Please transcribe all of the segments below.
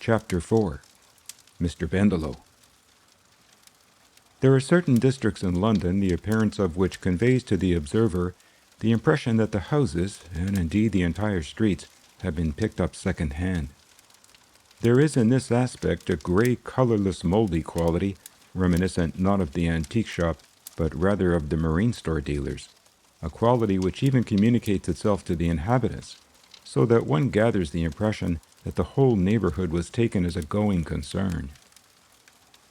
Chapter 4. Mr. Bendelow. There are certain districts in London the appearance of which conveys to the observer the impression that the houses, and indeed the entire streets, have been picked up second-hand. There is in this aspect a grey, colourless, mouldy quality, reminiscent not of the antique shop, but rather of the marine store dealers, a quality which even communicates itself to the inhabitants, so that one gathers the impression that the whole neighbourhood was taken as a going concern.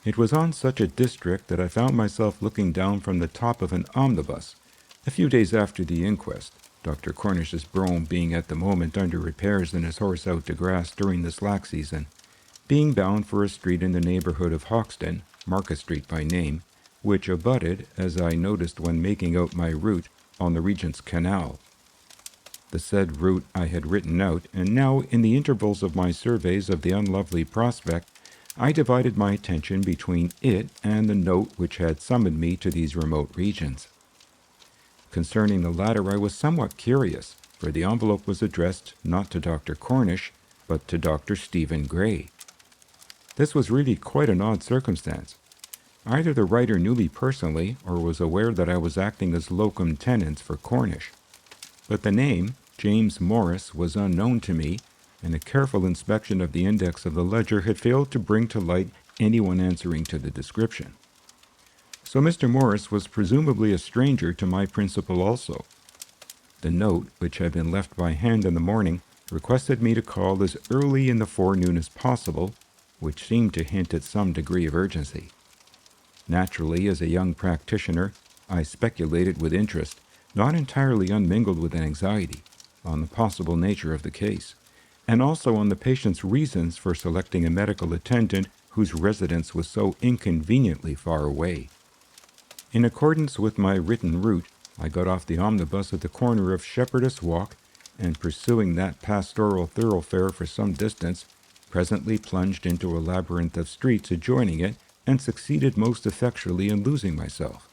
It was on such a district that I found myself looking down from the top of an omnibus, a few days after the inquest, Dr. Cornish's brougham being at the moment under repairs and his horse out to grass during the slack season, being bound for a street in the neighbourhood of Hoxton, Market Street by name, which abutted, as I noticed when making out my route, on the Regent's Canal. The said route I had written out, and now, in the intervals of my surveys of the unlovely prospect, I divided my attention between it and the note which had summoned me to these remote regions. Concerning the latter I was somewhat curious, for the envelope was addressed not to Dr. Cornish, but to Dr. Stephen Gray. This was really quite an odd circumstance. Either the writer knew me personally, or was aware that I was acting as locum tenens for Cornish. But the name, James Morris, was unknown to me, and a careful inspection of the index of the ledger had failed to bring to light anyone answering to the description. So Mr. Morris was presumably a stranger to my principal also. The note, which had been left by hand in the morning, requested me to call as early in the forenoon as possible, which seemed to hint at some degree of urgency. Naturally, as a young practitioner, I speculated with interest, not entirely unmingled with anxiety, on the possible nature of the case, and also on the patient's reasons for selecting a medical attendant whose residence was so inconveniently far away. In accordance with my written route, I got off the omnibus at the corner of Shepherdess Walk, and pursuing that pastoral thoroughfare for some distance, presently plunged into a labyrinth of streets adjoining it, and succeeded most effectually in losing myself.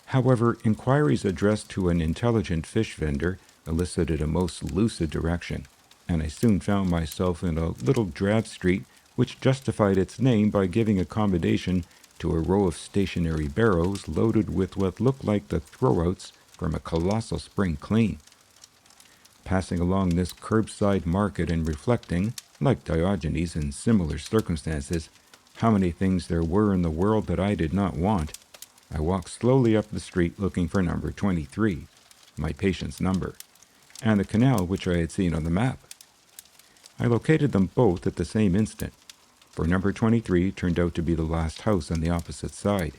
However, inquiries addressed to an intelligent fish vendor elicited a most lucid direction, and I soon found myself in a little drab street which justified its name by giving accommodation to a row of stationary barrows loaded with what looked like the throwouts from a colossal spring clean. Passing along this curbside market and reflecting, like Diogenes in similar circumstances, how many things there were in the world that I did not want, I walked slowly up the street looking for number 23, my patient's number, and the canal which I had seen on the map. I located them both at the same instant, for number 23 turned out to be the last house on the opposite side,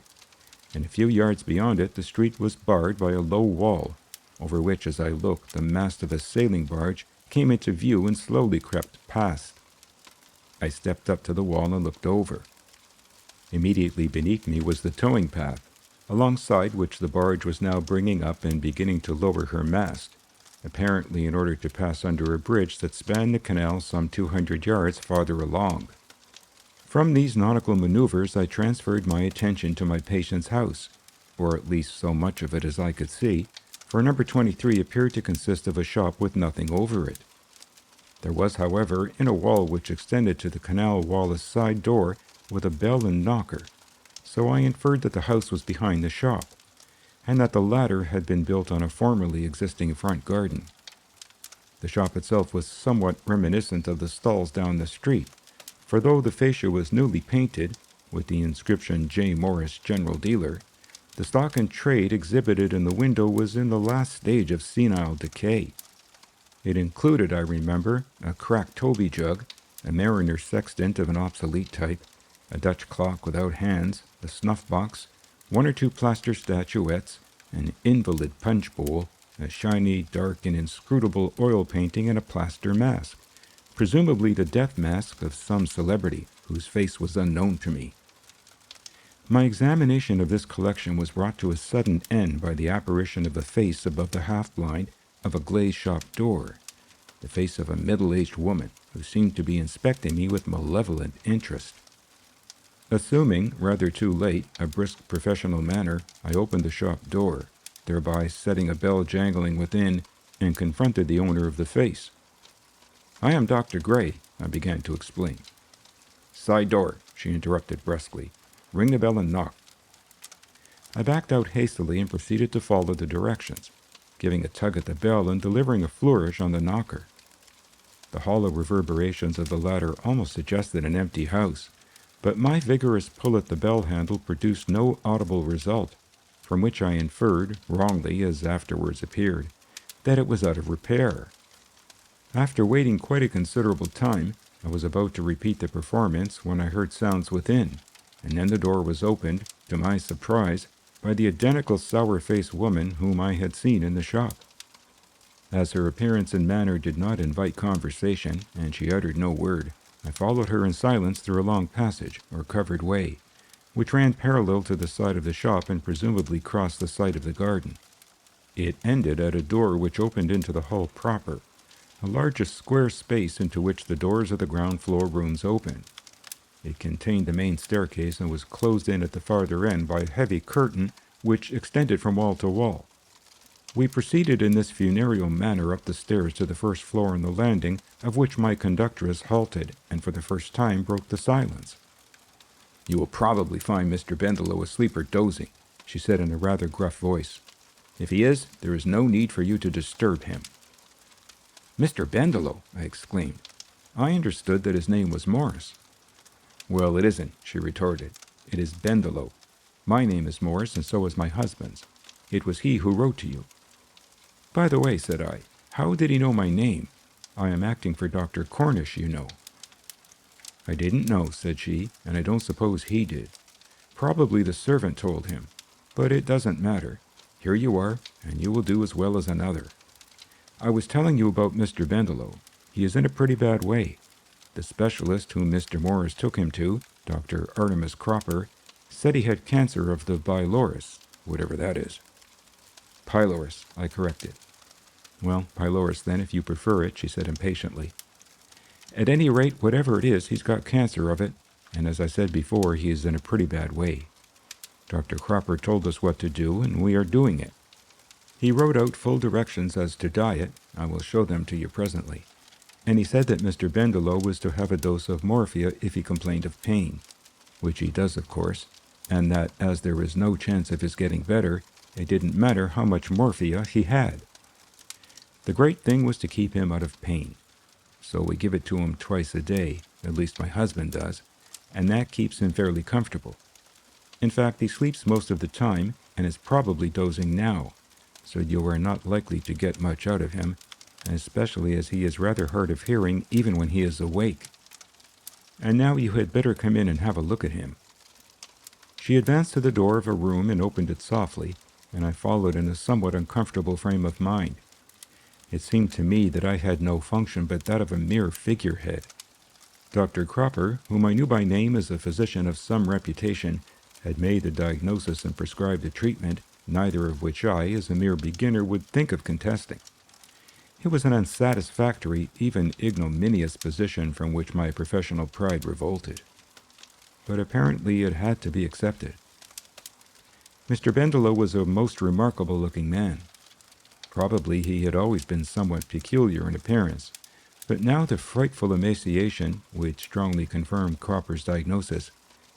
and a few yards beyond it the street was barred by a low wall, over which as I looked the mast of a sailing barge came into view and slowly crept past. I stepped up to the wall and looked over. Immediately beneath me was the towing path, alongside which the barge was now bringing up and beginning to lower her mast, apparently in order to pass under a bridge that spanned the canal some 200 yards farther along. From these nautical maneuvers I transferred my attention to my patient's house, or at least so much of it as I could see, for number 23 appeared to consist of a shop with nothing over it. There was, however, in a wall which extended to the canal wall a side door with a bell and knocker, so I inferred that the house was behind the shop, and that the latter had been built on a formerly existing front garden. The shop itself was somewhat reminiscent of the stalls down the street, for though the fascia was newly painted, with the inscription J. Morris, General Dealer, the stock and trade exhibited in the window was in the last stage of senile decay. It included, I remember, a cracked Toby jug, a mariner's sextant of an obsolete type, a Dutch clock without hands, a snuff box, one or two plaster statuettes, an invalid punch bowl, a shiny, dark, and inscrutable oil painting, and a plaster mask, presumably the death mask of some celebrity whose face was unknown to me. My examination of this collection was brought to a sudden end by the apparition of a face above the half-blind of a glazed shop door, the face of a middle-aged woman who seemed to be inspecting me with malevolent interest. Assuming, rather too late, a brisk professional manner, I opened the shop door, thereby setting a bell jangling within, and confronted the owner of the face. "I am Dr. Gray," I began to explain. Side door, she interrupted brusquely. Ring the bell and knock. I backed out hastily and proceeded to follow the directions, giving a tug at the bell and delivering a flourish on the knocker. The hollow reverberations of the latter almost suggested an empty house, but my vigorous pull at the bell handle produced no audible result, from which I inferred, wrongly as afterwards appeared, that it was out of repair. After waiting quite a considerable time, I was about to repeat the performance when I heard sounds within, and then the door was opened, to my surprise, by the identical sour-faced woman whom I had seen in the shop. As her appearance and manner did not invite conversation, and she uttered no word, I followed her in silence through a long passage, or covered way, which ran parallel to the side of the shop and presumably crossed the site of the garden. It ended at a door which opened into the hall proper, a large square space into which the doors of the ground floor rooms opened. It contained the main staircase and was closed in at the farther end by a heavy curtain which extended from wall to wall. We proceeded in this funereal manner up the stairs to the first floor on the landing, of which my conductress halted, and for the first time broke the silence. "You will probably find Mr. Bendelow asleep or dozing," she said in a rather gruff voice. "If he is, there is no need for you to disturb him." "Mr. Bendelow!" I exclaimed. "I understood that his name was Morris." "Well, it isn't," she retorted. "It is Bendelow. My name is Morris, and so is my husband's. It was he who wrote to you." "By the way," said I, "how did he know my name? I am acting for Dr. Cornish, you know." "I didn't know," said she, "and I don't suppose he did. Probably the servant told him. But it doesn't matter. Here you are, and you will do as well as another. I was telling you about Mr. Bendelow. He is in a pretty bad way. The specialist whom Mr. Morris took him to, Dr. Artemis Cropper, said he had cancer of the pylorus, whatever that is." "Pylorus," I corrected. "Well, pylorus then, if you prefer it," she said impatiently. "At any rate, whatever it is, he's got cancer of it, and as I said before, he is in a pretty bad way. Dr. Cropper told us what to do, and we are doing it. He wrote out full directions as to diet, I will show them to you presently, and he said that Mr. Bendelow was to have a dose of morphia if he complained of pain, which he does of course, and that as there was no chance of his getting better, it didn't matter how much morphia he had. The great thing was to keep him out of pain. So we give it to him twice a day, at least my husband does, and that keeps him fairly comfortable. In fact, he sleeps most of the time and is probably dozing now, so you are not likely to get much out of him, especially as he is rather hard of hearing even when he is awake. And now you had better come in and have a look at him." She advanced to the door of a room and opened it softly, and I followed in a somewhat uncomfortable frame of mind. It seemed to me that I had no function but that of a mere figurehead. Dr. Cropper, whom I knew by name as a physician of some reputation, had made the diagnosis and prescribed the treatment, neither of which I, as a mere beginner, would think of contesting. It was an unsatisfactory, even ignominious position from which my professional pride revolted. But apparently it had to be accepted. Mr. Bendelow was a most remarkable-looking man. Probably he had always been somewhat peculiar in appearance, but now the frightful emaciation, which strongly confirmed Cropper's diagnosis,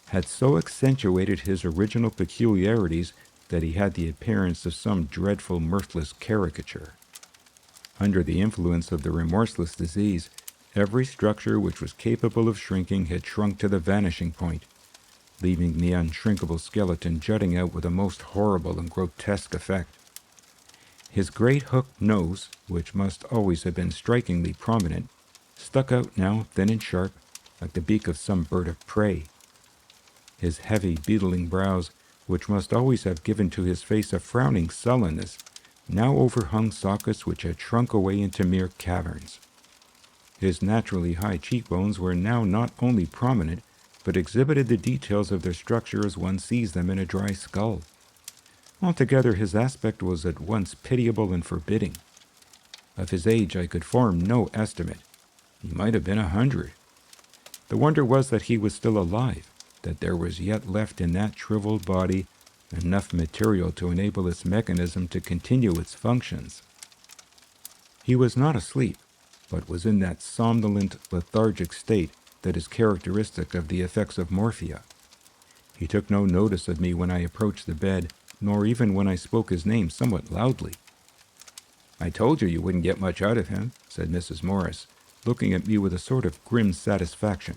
had so accentuated his original peculiarities that he had the appearance of some dreadful, mirthless caricature. Under the influence of the remorseless disease, every structure which was capable of shrinking had shrunk to the vanishing point, leaving the unshrinkable skeleton jutting out with a most horrible and grotesque effect. His great hooked nose, which must always have been strikingly prominent, stuck out now thin and sharp, like the beak of some bird of prey. His heavy, beetling brows, which must always have given to his face a frowning sullenness, now overhung sockets which had shrunk away into mere caverns. His naturally high cheekbones were now not only prominent, but exhibited the details of their structure as one sees them in a dry skull. Altogether his aspect was at once pitiable and forbidding. Of his age I could form no estimate. He might have been 100. The wonder was that he was still alive, that there was yet left in that shriveled body enough material to enable its mechanism to continue its functions. He was not asleep, but was in that somnolent, lethargic state that is characteristic of the effects of morphia. He took no notice of me when I approached the bed, nor even when I spoke his name somewhat loudly. "I told you wouldn't get much out of him," said Mrs. Morris, looking at me with a sort of grim satisfaction.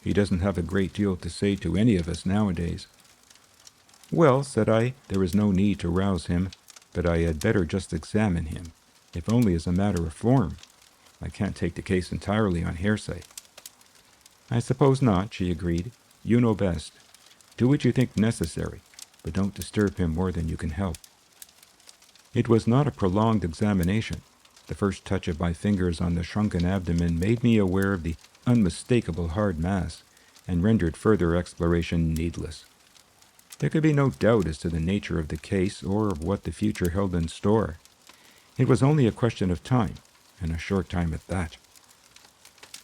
"He doesn't have a great deal to say to any of us nowadays." "Well," said I, "there is no need to rouse him, but I had better just examine him, if only as a matter of form. I can't take the case entirely on hearsay." "I suppose not," she agreed. "You know best. Do what you think necessary, but don't disturb him more than you can help." It was not a prolonged examination. The first touch of my fingers on the shrunken abdomen made me aware of the unmistakable hard mass, and rendered further exploration needless. There could be no doubt as to the nature of the case or of what the future held in store. It was only a question of time, and a short time at that.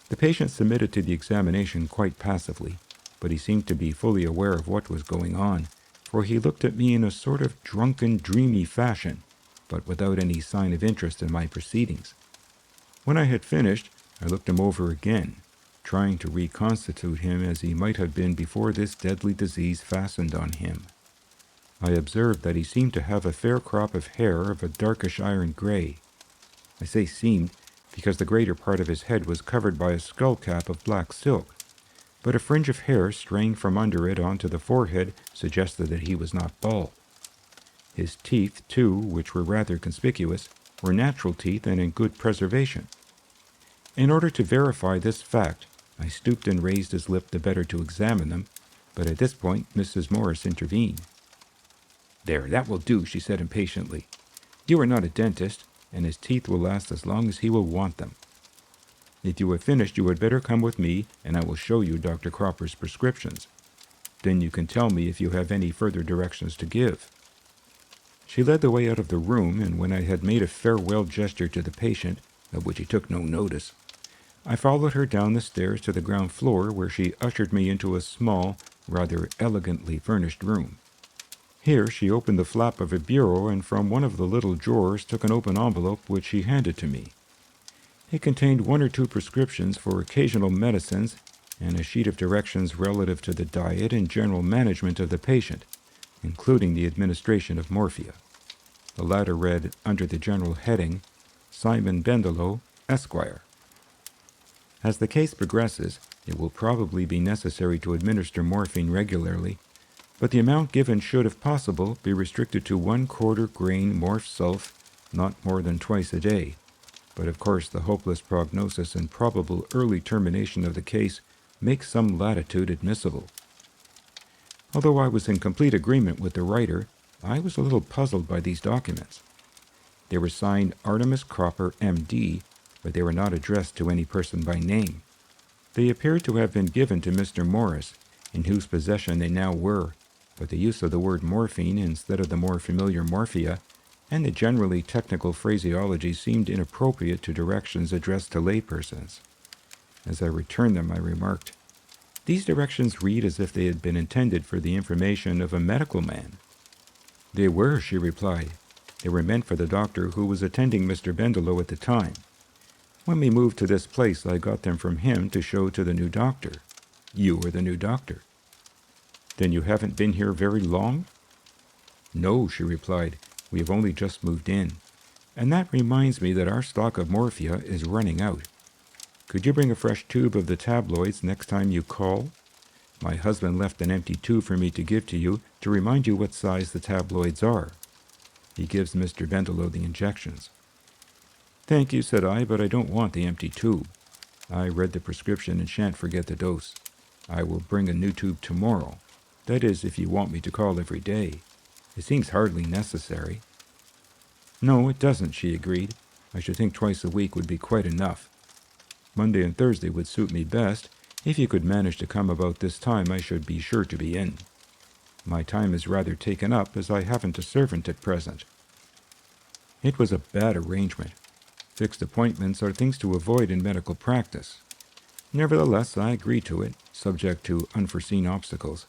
The patient submitted to the examination quite passively, but he seemed to be fully aware of what was going on, for he looked at me in a sort of drunken, dreamy fashion, but without any sign of interest in my proceedings. When I had finished, I looked him over again, trying to reconstitute him as he might have been before this deadly disease fastened on him. I observed that he seemed to have a fair crop of hair of a darkish iron gray. I say seemed, because the greater part of his head was covered by a skull cap of black silk, but a fringe of hair straying from under it onto the forehead suggested that he was not bald. His teeth, too, which were rather conspicuous, were natural teeth and in good preservation. In order to verify this fact, I stooped and raised his lip the better to examine them, but at this point Mrs. Morris intervened. "There, that will do," she said impatiently. "You are not a dentist, and his teeth will last as long as he will want them. If you have finished, you had better come with me, and I will show you Dr. Cropper's prescriptions. Then you can tell me if you have any further directions to give." She led the way out of the room, and when I had made a farewell gesture to the patient, of which he took no notice, I followed her down the stairs to the ground floor, where she ushered me into a small, rather elegantly furnished room. Here she opened the flap of a bureau, and from one of the little drawers took an open envelope which she handed to me. It contained 1 or 2 prescriptions for occasional medicines, and a sheet of directions relative to the diet and general management of the patient, including the administration of morphia. The latter read, under the general heading, "Simon Bendelow, Esquire." As the case progresses, it will probably be necessary to administer morphine regularly, but the amount given should, if possible, be restricted to 1/4 grain morph sulf, not more than twice a day. But of course the hopeless prognosis and probable early termination of the case makes some latitude admissible. Although I was in complete agreement with the writer, I was a little puzzled by these documents. They were signed Artemis Cropper, M.D., but they were not addressed to any person by name. They appeared to have been given to Mr. Morris, in whose possession they now were, but the use of the word morphine instead of the more familiar morphia, and the generally technical phraseology seemed inappropriate to directions addressed to laypersons. As I returned them, I remarked, "These directions read as if they had been intended for the information of a medical man." "They were," she replied. "They were meant for the doctor who was attending Mr. Bendelow at the time. When we moved to this place, I got them from him to show to the new doctor. You are the new doctor." "Then you haven't been here very long?" "No," she replied. "We have only just moved in. And that reminds me that our stock of morphia is running out. Could you bring a fresh tube of the tabloids next time you call? My husband left an empty tube for me to give to you to remind you what size the tabloids are. He gives Mr. Bendelow the injections." "Thank you," said I, "but I don't want the empty tube. I read the prescription and shan't forget the dose. I will bring a new tube tomorrow. That is, if you want me to call every day. It seems hardly necessary." "No, it doesn't," she agreed. "I should think twice a week would be quite enough. Monday and Thursday would suit me best. If you could manage to come about this time, I should be sure to be in. My time is rather taken up, as I haven't a servant at present." It was a bad arrangement. Fixed appointments are things to avoid in medical practice. Nevertheless, I agreed to it, subject to unforeseen obstacles,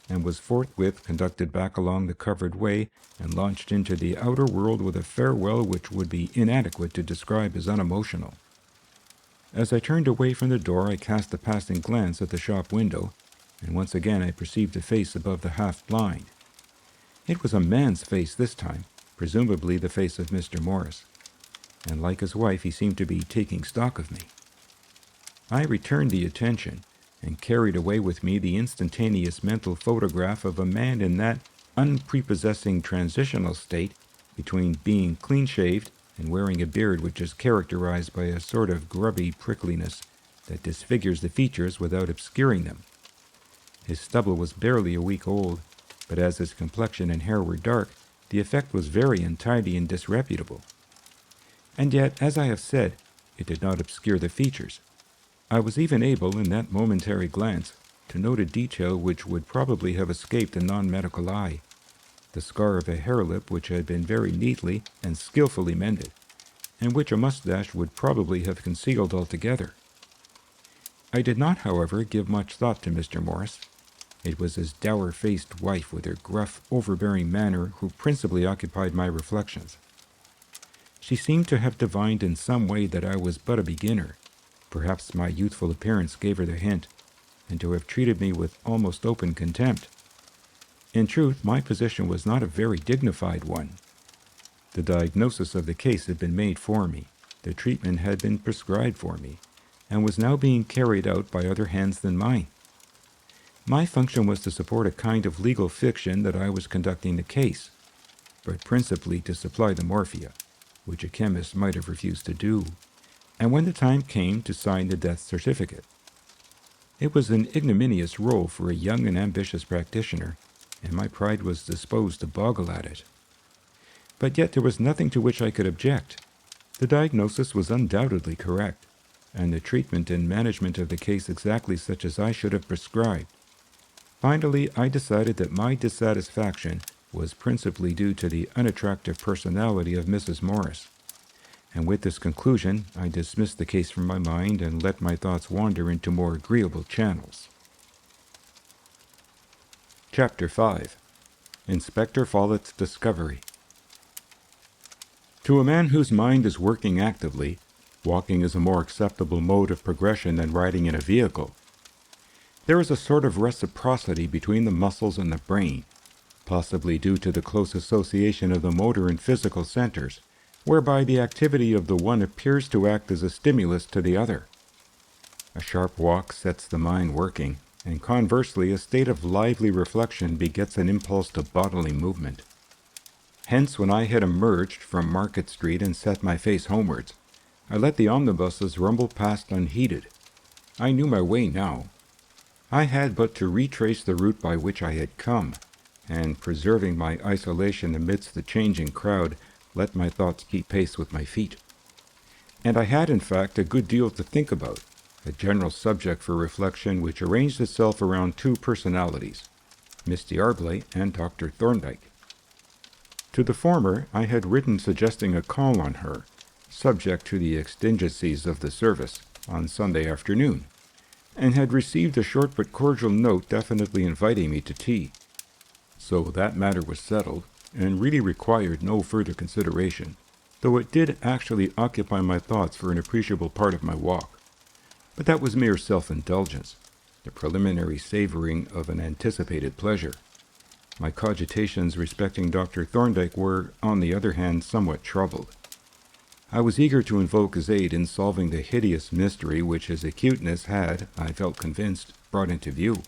and was forthwith conducted back along the covered way and launched into the outer world with a farewell which would be inadequate to describe as unemotional. As I turned away from the door, I cast a passing glance at the shop window, and once again I perceived a face above the half-blind. It was a man's face this time, presumably the face of Mr. Morris, and like his wife he seemed to be taking stock of me. I returned the attention, and carried away with me the instantaneous mental photograph of a man in that unprepossessing transitional state between being clean-shaved and wearing a beard which is characterized by a sort of grubby prickliness that disfigures the features without obscuring them. His stubble was barely a week old, but as his complexion and hair were dark, the effect was very untidy and disreputable. And yet, as I have said, it did not obscure the features. I was even able, in that momentary glance, to note a detail which would probably have escaped a non-medical eye: the scar of a hair lip which had been very neatly and skillfully mended, and which a mustache would probably have concealed altogether. I did not, however, give much thought to Mr. Morris. It was his dour-faced wife with her gruff, overbearing manner who principally occupied my reflections. She seemed to have divined in some way that I was but a beginner. Perhaps my youthful appearance gave her the hint, and to have treated me with almost open contempt. In truth, my position was not a very dignified one. The diagnosis of the case had been made for me, the treatment had been prescribed for me, and was now being carried out by other hands than mine. My function was to support a kind of legal fiction that I was conducting the case, but principally to supply the morphia, which a chemist might have refused to do, and when the time came, to sign the death certificate. It was an ignominious role for a young and ambitious practitioner, and my pride was disposed to boggle at it. But yet there was nothing to which I could object. The diagnosis was undoubtedly correct, and the treatment and management of the case exactly such as I should have prescribed. Finally, I decided that my dissatisfaction was principally due to the unattractive personality of Mrs. Morris, and with this conclusion I dismissed the case from my mind and let my thoughts wander into more agreeable channels. Chapter 5. Inspector Follett's Discovery. To a man whose mind is working actively, walking is a more acceptable mode of progression than riding in a vehicle. There is a sort of reciprocity between the muscles and the brain, possibly due to the close association of the motor and physical centers, whereby the activity of the one appears to act as a stimulus to the other. A sharp walk sets the mind working, and conversely a state of lively reflection begets an impulse to bodily movement. Hence, when I had emerged from Market Street and set my face homewards, I let the omnibuses rumble past unheeded. I knew my way now. I had but to retrace the route by which I had come, and, preserving my isolation amidst the changing crowd, let my thoughts keep pace with my feet. And I had, in fact, a good deal to think about, a general subject for reflection which arranged itself around two personalities, Miss D'Arblay and Dr. Thorndyke. To the former I had written suggesting a call on her, subject to the exigencies of the service, on Sunday afternoon, and had received a short but cordial note definitely inviting me to tea. So that matter was settled, and really required no further consideration, though it did actually occupy my thoughts for an appreciable part of my walk. But that was mere self-indulgence, the preliminary savoring of an anticipated pleasure. My cogitations respecting Dr. Thorndyke were, on the other hand, somewhat troubled. I was eager to invoke his aid in solving the hideous mystery which his acuteness had, I felt convinced, brought into view.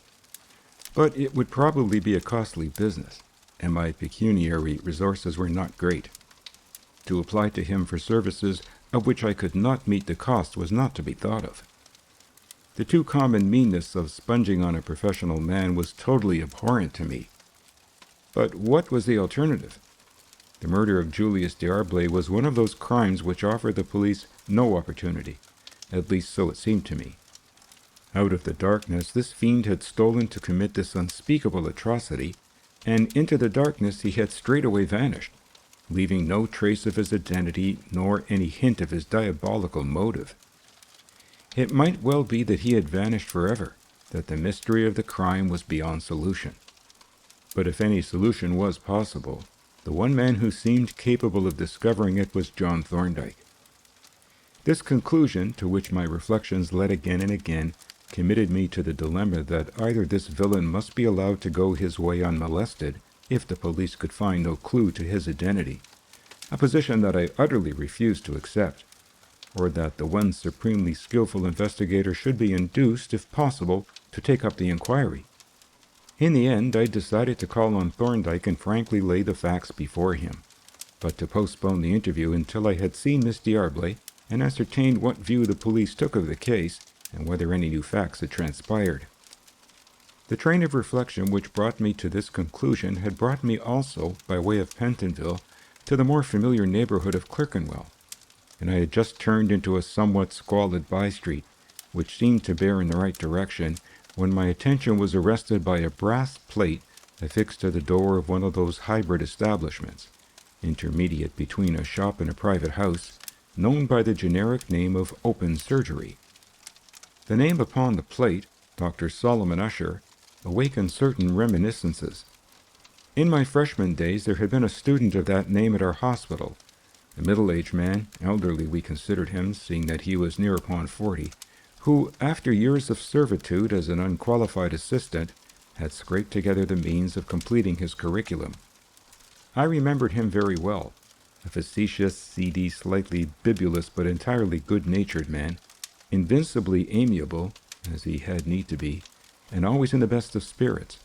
But it would probably be a costly business, and my pecuniary resources were not great. To apply to him for services of which I could not meet the cost was not to be thought of. The too common meanness of sponging on a professional man was totally abhorrent to me. But what was the alternative? The murder of Julius D'Arblay was one of those crimes which offer the police no opportunity, at least so it seemed to me. Out of the darkness this fiend had stolen to commit this unspeakable atrocity, and into the darkness he had straightway vanished, leaving no trace of his identity nor any hint of his diabolical motive. It might well be that he had vanished forever, that the mystery of the crime was beyond solution. But if any solution was possible, the one man who seemed capable of discovering it was John Thorndyke. This conclusion, to which my reflections led again and again, committed me to the dilemma that either this villain must be allowed to go his way unmolested, if the police could find no clue to his identity, a position that I utterly refused to accept, or that the one supremely skillful investigator should be induced, if possible, to take up the inquiry. In the end, I decided to call on Thorndyke and frankly lay the facts before him, but to postpone the interview until I had seen Miss D'Arblay and ascertained what view the police took of the case and whether any new facts had transpired. The train of reflection which brought me to this conclusion had brought me also, by way of Pentonville, to the more familiar neighborhood of Clerkenwell, and I had just turned into a somewhat squalid by-street, which seemed to bear in the right direction, when my attention was arrested by a brass plate affixed to the door of one of those hybrid establishments, intermediate between a shop and a private house, known by the generic name of open surgery. The name upon the plate, Dr. Solomon Usher, awakened certain reminiscences. In my freshman days there had been a student of that name at our hospital, a middle-aged man, elderly we considered him, seeing that he was near upon 40, who, after years of servitude as an unqualified assistant, had scraped together the means of completing his curriculum. I remembered him very well, a facetious, seedy, slightly bibulous but entirely good-natured man, invincibly amiable, as he had need to be, and always in the best of spirits.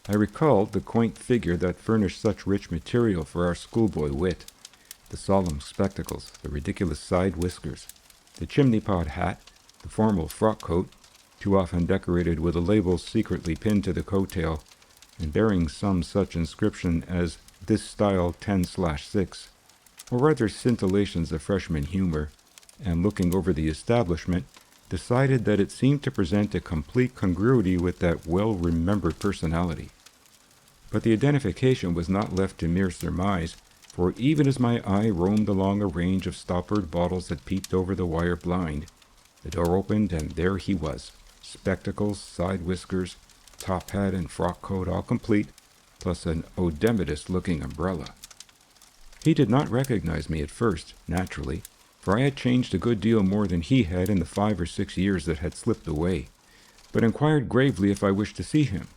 I recalled the quaint figure that furnished such rich material for our schoolboy wit, the solemn spectacles, the ridiculous side whiskers, the chimney-pot hat, the formal frock-coat, too often decorated with a label secretly pinned to the coat-tail, and bearing some such inscription as "This style 10/6, or other scintillations of freshman humor, and looking over the establishment, decided that it seemed to present a complete congruity with that well-remembered personality. But the identification was not left to mere surmise, for even as my eye roamed along a range of stoppered bottles that peeped over the wire blind, the door opened and there he was, spectacles, side whiskers, top hat and frock coat all complete, plus an odematous-looking umbrella. He did not recognize me at first, naturally, for I had changed a good deal more than he had in the 5 or 6 years that had slipped away, but inquired gravely if I wished to see him.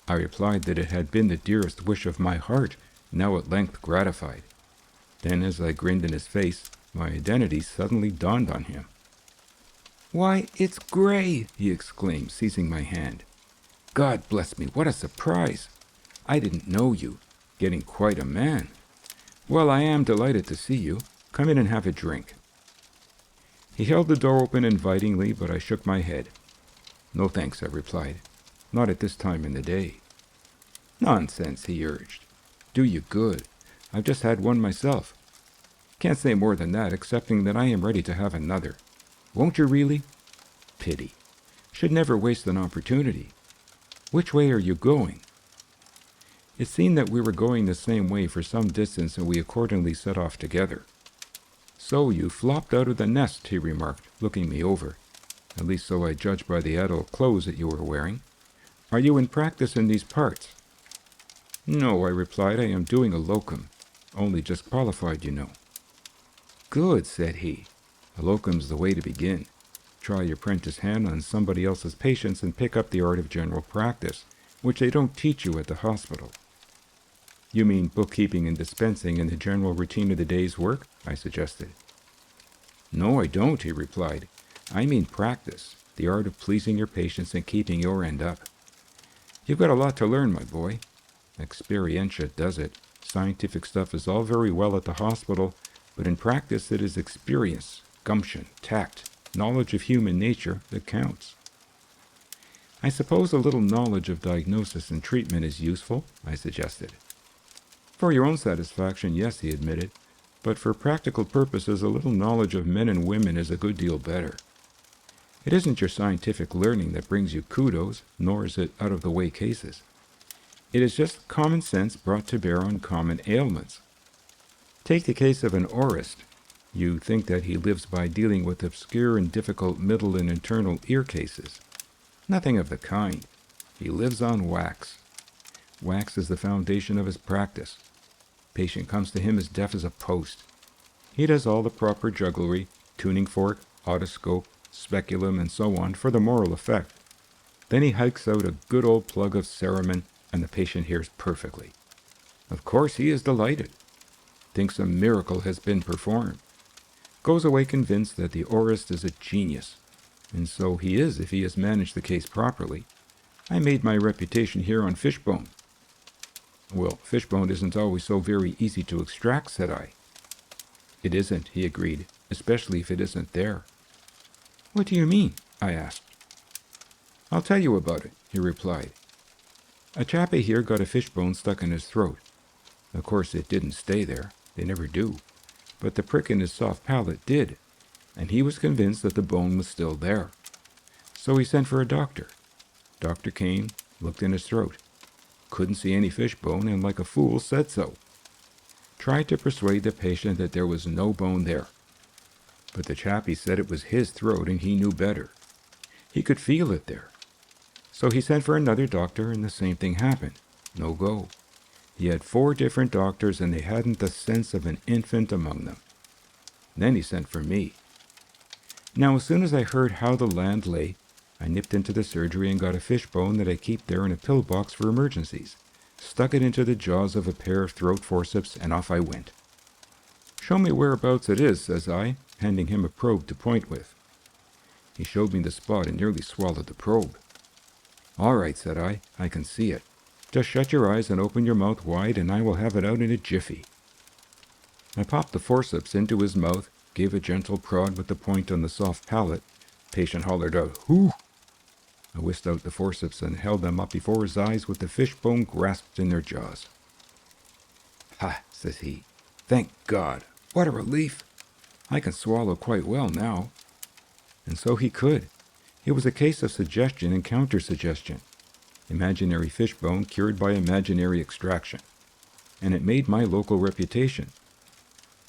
I replied that it had been the dearest wish of my heart, now at length gratified. Then, as I grinned in his face, my identity suddenly dawned on him. "Why, it's Gray!" he exclaimed, seizing my hand. "God bless me, what a surprise! I didn't know you. Getting quite a man. Well, I am delighted to see you. Come in and have a drink." He held the door open invitingly, but I shook my head. "No thanks," I replied. "Not at this time in the day." "Nonsense," he urged. "Do you good. I've just had one myself. Can't say more than that, excepting that I am ready to have another. Won't you really? Pity. Should never waste an opportunity. Which way are you going?" It seemed that we were going the same way for some distance, and we accordingly set off together. "So you flopped out of the nest," he remarked, looking me over. "At least so I judge by the adult clothes that you were wearing. Are you in practice in these parts?" "No," I replied, "I am doing a locum. Only just qualified, you know." "Good," said he. "A locum's the way to begin. Try your prentice hand on somebody else's patients and pick up the art of general practice, which they don't teach you at the hospital." "You mean bookkeeping and dispensing and the general routine of the day's work?" I suggested. "No, I don't," he replied. "I mean practice, the art of pleasing your patients and keeping your end up. You've got a lot to learn, my boy. Experientia does it. Scientific stuff is all very well at the hospital, but in practice it is experience, gumption, tact, knowledge of human nature that counts." "I suppose a little knowledge of diagnosis and treatment is useful," I suggested. "For your own satisfaction, yes," he admitted, "but for practical purposes a little knowledge of men and women is a good deal better. It isn't your scientific learning that brings you kudos, nor is it out-of-the-way cases. It is just common sense brought to bear on common ailments. Take the case of an aurist. You think that he lives by dealing with obscure and difficult middle and internal ear cases. Nothing of the kind. He lives on wax. Wax is the foundation of his practice. Patient comes to him as deaf as a post. He does all the proper jugglery, tuning fork, otoscope, speculum, and so on for the moral effect. Then he hikes out a good old plug of cerumen, and the patient hears perfectly. Of course he is delighted. Thinks a miracle has been performed. Goes away convinced that the aurist is a genius. And so he is if he has managed the case properly. I made my reputation here on fishbone. Well, fishbone isn't always so very easy to extract, said I. It isn't, he agreed, especially if it isn't there. What do you mean? I asked. I'll tell you about it, he replied. A chappie here got a fishbone stuck in his throat. Of course it didn't stay there, they never do, but the prick in his soft palate did, and he was convinced that the bone was still there. So he sent for a doctor. Doctor came, looked in his throat. Couldn't see any fishbone, and like a fool said so. Tried to persuade the patient that there was no bone there. But the chappie said it was his throat and he knew better. He could feel it there. So he sent for another doctor and the same thing happened. No go. He had 4 different doctors and they hadn't the sense of an infant among them. Then he sent for me. Now as soon as I heard how the land lay, I nipped into the surgery and got a fishbone that I keep there in a pill box for emergencies, stuck it into the jaws of a pair of throat forceps, and off I went. Show me whereabouts it is, says I, handing him a probe to point with. He showed me the spot and nearly swallowed the probe. All right, said I can see it. Just shut your eyes and open your mouth wide and I will have it out in a jiffy. I popped the forceps into his mouth, gave a gentle prod with the point on the soft palate. Patient hollered out, "Whoo!" I whisked out the forceps and held them up before his eyes with the fishbone grasped in their jaws. "Ha," says he. "Thank God! What a relief! I can swallow quite well now." And so he could. It was a case of suggestion and counter-suggestion. Imaginary fishbone cured by imaginary extraction. And it made my local reputation.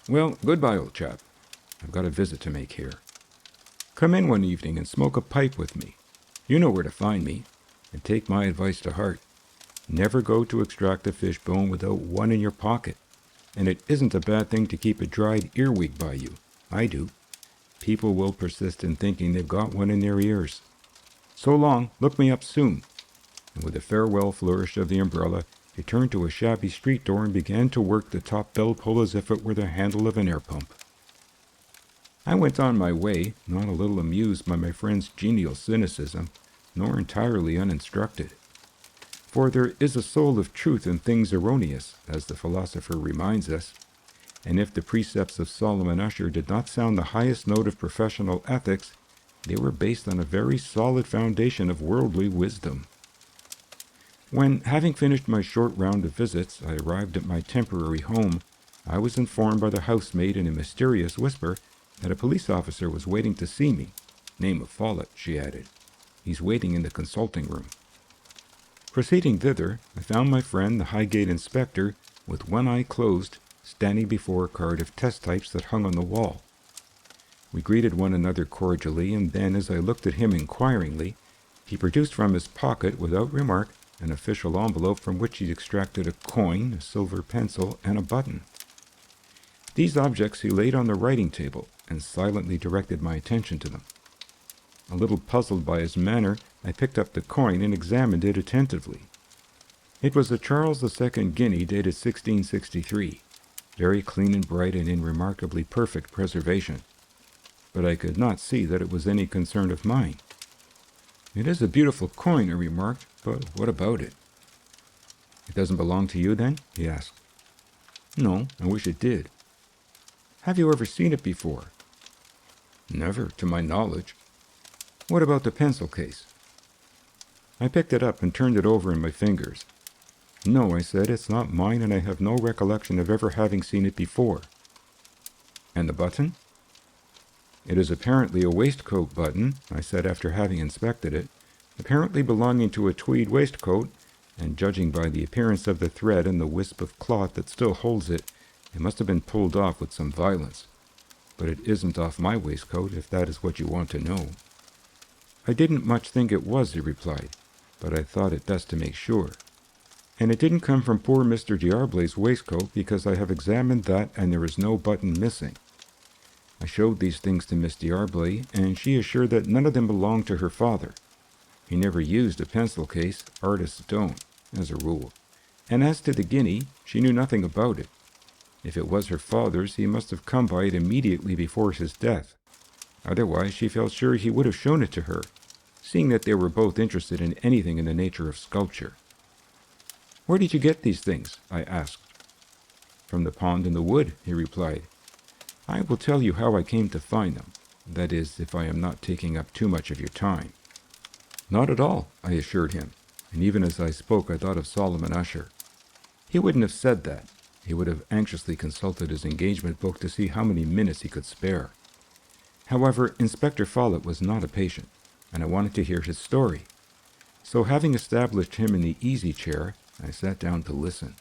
Well, goodbye, old chap. I've got a visit to make here. Come in one evening and smoke a pipe with me. You know where to find me. And take my advice to heart. Never go to extract a fishbone without one in your pocket. And it isn't a bad thing to keep a dried earwig by you. I do. People will persist in thinking they've got one in their ears. So long, look me up soon. And with a farewell flourish of the umbrella, he turned to a shabby street door and began to work the top bell pull as if it were the handle of an air pump. I went on my way, not a little amused by my friend's genial cynicism, nor entirely uninstructed. For there is a soul of truth in things erroneous, as the philosopher reminds us, and if the precepts of Solomon Usher did not sound the highest note of professional ethics, they were based on a very solid foundation of worldly wisdom. When, having finished my short round of visits, I arrived at my temporary home, I was informed by the housemaid in a mysterious whisper that a police officer was waiting to see me. Name of Follett, she added. He's waiting in the consulting room. Proceeding thither, I found my friend, the Highgate inspector, with one eye closed, standing before a card of test types that hung on the wall. We greeted one another cordially, and then, as I looked at him inquiringly, he produced from his pocket, without remark, an official envelope from which he extracted a coin, a silver pencil, and a button. These objects he laid on the writing table, and silently directed my attention to them. A little puzzled by his manner, I picked up the coin and examined it attentively. It was a Charles II guinea dated 1663, very clean and bright and in remarkably perfect preservation. But I could not see that it was any concern of mine. "It is a beautiful coin," I remarked, "but what about it?" "It doesn't belong to you, then?" he asked. "No, I wish it did." "Have you ever seen it before?" "Never, to my knowledge." "What about the pencil case?" I picked it up and turned it over in my fingers. "No," I said, "it's not mine, and I have no recollection of ever having seen it before." "And the button?" "It is apparently a waistcoat button," I said after having inspected it, "apparently belonging to a tweed waistcoat, and judging by the appearance of the thread and the wisp of cloth that still holds it, it must have been pulled off with some violence. But it isn't off my waistcoat, if that is what you want to know." "I didn't much think it was," he replied, "but I thought it best to make sure. And it didn't come from poor Mr. D'Arblay's waistcoat, because I have examined that and there is no button missing. I showed these things to Miss D'Arblay, and she assured that none of them belonged to her father. He never used a pencil case, artists don't, as a rule. And as to the guinea, she knew nothing about it. If it was her father's, he must have come by it immediately before his death. Otherwise, she felt sure he would have shown it to her, seeing that they were both interested in anything in the nature of sculpture. "Where did you get these things?" I asked. "From the pond in the wood," he replied. "I will tell you how I came to find them. That is, if I am not taking up too much of your time." "Not at all," I assured him, and even as I spoke I thought of Solomon Usher. He wouldn't have said that. He would have anxiously consulted his engagement book to see how many minutes he could spare. However, Inspector Follett was not a patient, and I wanted to hear his story. So having established him in the easy chair, I sat down to listen.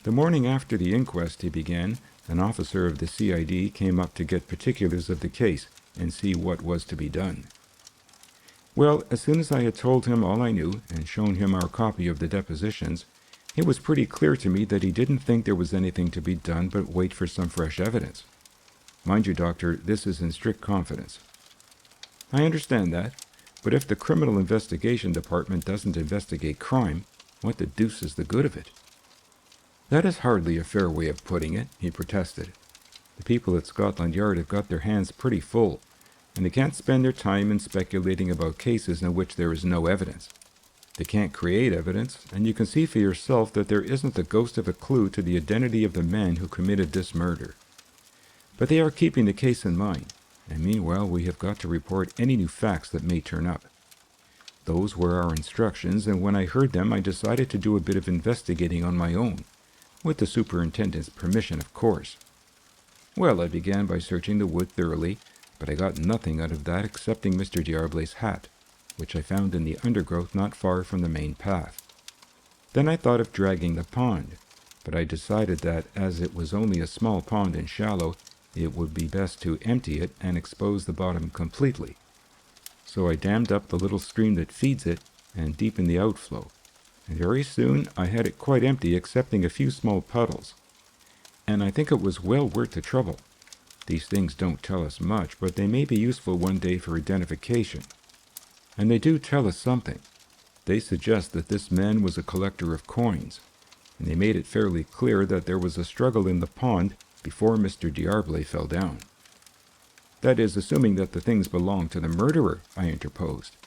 "The morning after the inquest," he began, "an officer of the CID came up to get particulars of the case and see what was to be done. Well, as soon as I had told him all I knew and shown him our copy of the depositions, it was pretty clear to me that he didn't think there was anything to be done but wait for some fresh evidence. Mind you, Doctor, this is in strict confidence." "I understand that, but if the Criminal Investigation Department doesn't investigate crime, what the deuce is the good of it?" "That is hardly a fair way of putting it," he protested. "The people at Scotland Yard have got their hands pretty full, and they can't spend their time in speculating about cases in which there is no evidence. They can't create evidence, and you can see for yourself that there isn't the ghost of a clue to the identity of the man who committed this murder. But they are keeping the case in mind, and meanwhile we have got to report any new facts that may turn up. Those were our instructions, and when I heard them I decided to do a bit of investigating on my own, with the superintendent's permission, of course. Well, I began by searching the wood thoroughly, but I got nothing out of that excepting Mr. D'Arblay's hat, which I found in the undergrowth not far from the main path. Then I thought of dragging the pond, but I decided that, as it was only a small pond and shallow, it would be best to empty it and expose the bottom completely. So I dammed up the little stream that feeds it and deepened the outflow, and very soon I had it quite empty excepting a few small puddles. And I think it was well worth the trouble. These things don't tell us much, but they may be useful one day for identification. And they do tell us something. They suggest that this man was a collector of coins, and they made it fairly clear that there was a struggle in the pond before Mr. D'Arblay fell down." "That is, assuming that the things belonged to the murderer," I interposed.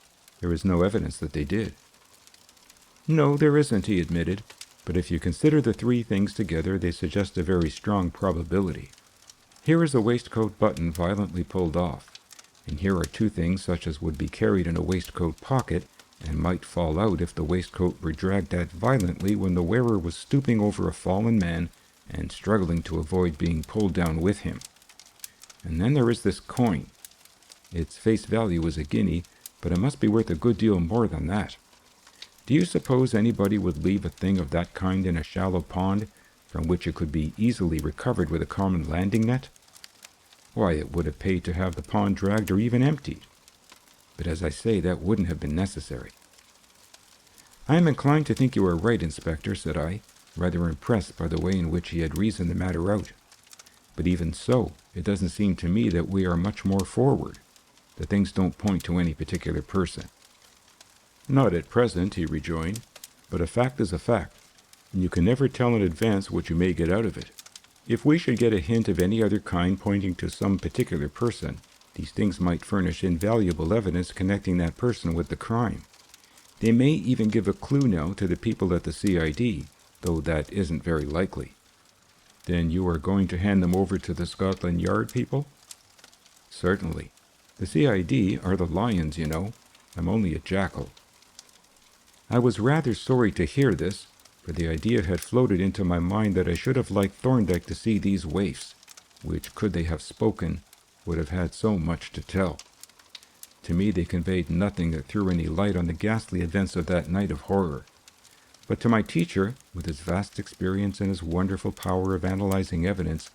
"There is no evidence that they did." "No, there isn't," he admitted, "but if you consider the three things together, they suggest a very strong probability. Here is a waistcoat button violently pulled off, and here are two things such as would be carried in a waistcoat pocket and might fall out if the waistcoat were dragged at violently when the wearer was stooping over a fallen man and struggling to avoid being pulled down with him. And then there is this coin. Its face value is a guinea, but it must be worth a good deal more than that. Do you suppose anybody would leave a thing of that kind in a shallow pond, from which it could be easily recovered with a common landing net? Why, it would have paid to have the pond dragged or even emptied. But as I say, that wouldn't have been necessary." "I am inclined to think you are right, Inspector," said I, rather impressed by the way in which he had reasoned the matter out. "But even so, it doesn't seem to me that we are much more forward. The things don't point to any particular person." "Not at present," he rejoined, "but a fact is a fact, and you can never tell in advance what you may get out of it. If we should get a hint of any other kind pointing to some particular person, these things might furnish invaluable evidence connecting that person with the crime. They may even give a clue now to the people at the CID, though that isn't very likely." "Then you are going to hand them over to the Scotland Yard people?" "Certainly. The CID are the lions, you know. I'm only a jackal." I was rather sorry to hear this, for the idea had floated into my mind that I should have liked Thorndyke to see these waifs, which, could they have spoken, would have had so much to tell. To me they conveyed nothing that threw any light on the ghastly events of that night of horror. But to my teacher, with his vast experience and his wonderful power of analyzing evidence,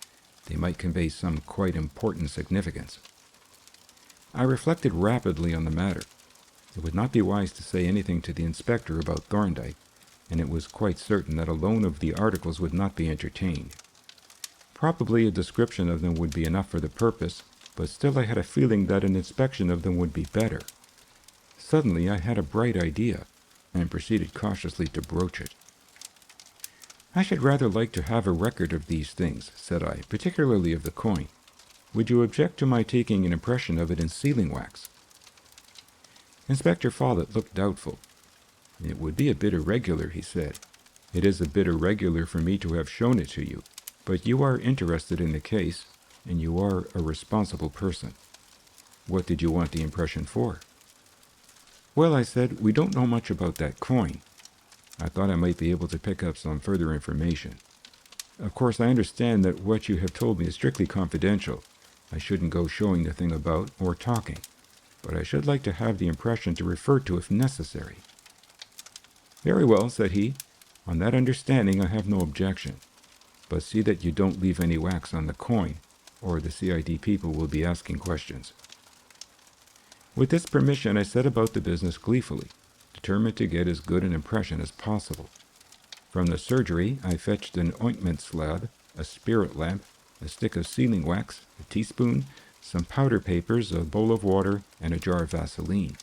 they might convey some quite important significance. I reflected rapidly on the matter. It would not be wise to say anything to the inspector about Thorndyke, and it was quite certain that a loan of the articles would not be entertained. Probably a description of them would be enough for the purpose, but still I had a feeling that an inspection of them would be better. Suddenly I had a bright idea, and proceeded cautiously to broach it. "I should rather like to have a record of these things," said I, "particularly of the coin. Would you object to my taking an impression of it in sealing wax?" Inspector Follett looked doubtful. "It would be a bit irregular," he said. "It is a bit irregular for me to have shown it to you, but you are interested in the case, and you are a responsible person. What did you want the impression for?" "Well," I said, "we don't know much about that coin. I thought I might be able to pick up some further information. Of course, I understand that what you have told me is strictly confidential. I shouldn't go showing the thing about or talking, but I should like to have the impression to refer to if necessary." "Very well," said he. "On that understanding I have no objection. But see that you don't leave any wax on the coin, or the CID people will be asking questions." With this permission I set about the business gleefully, determined to get as good an impression as possible. From the surgery I fetched an ointment slab, a spirit lamp, a stick of sealing wax, a teaspoon, some powder papers, a bowl of water, and a jar of Vaseline.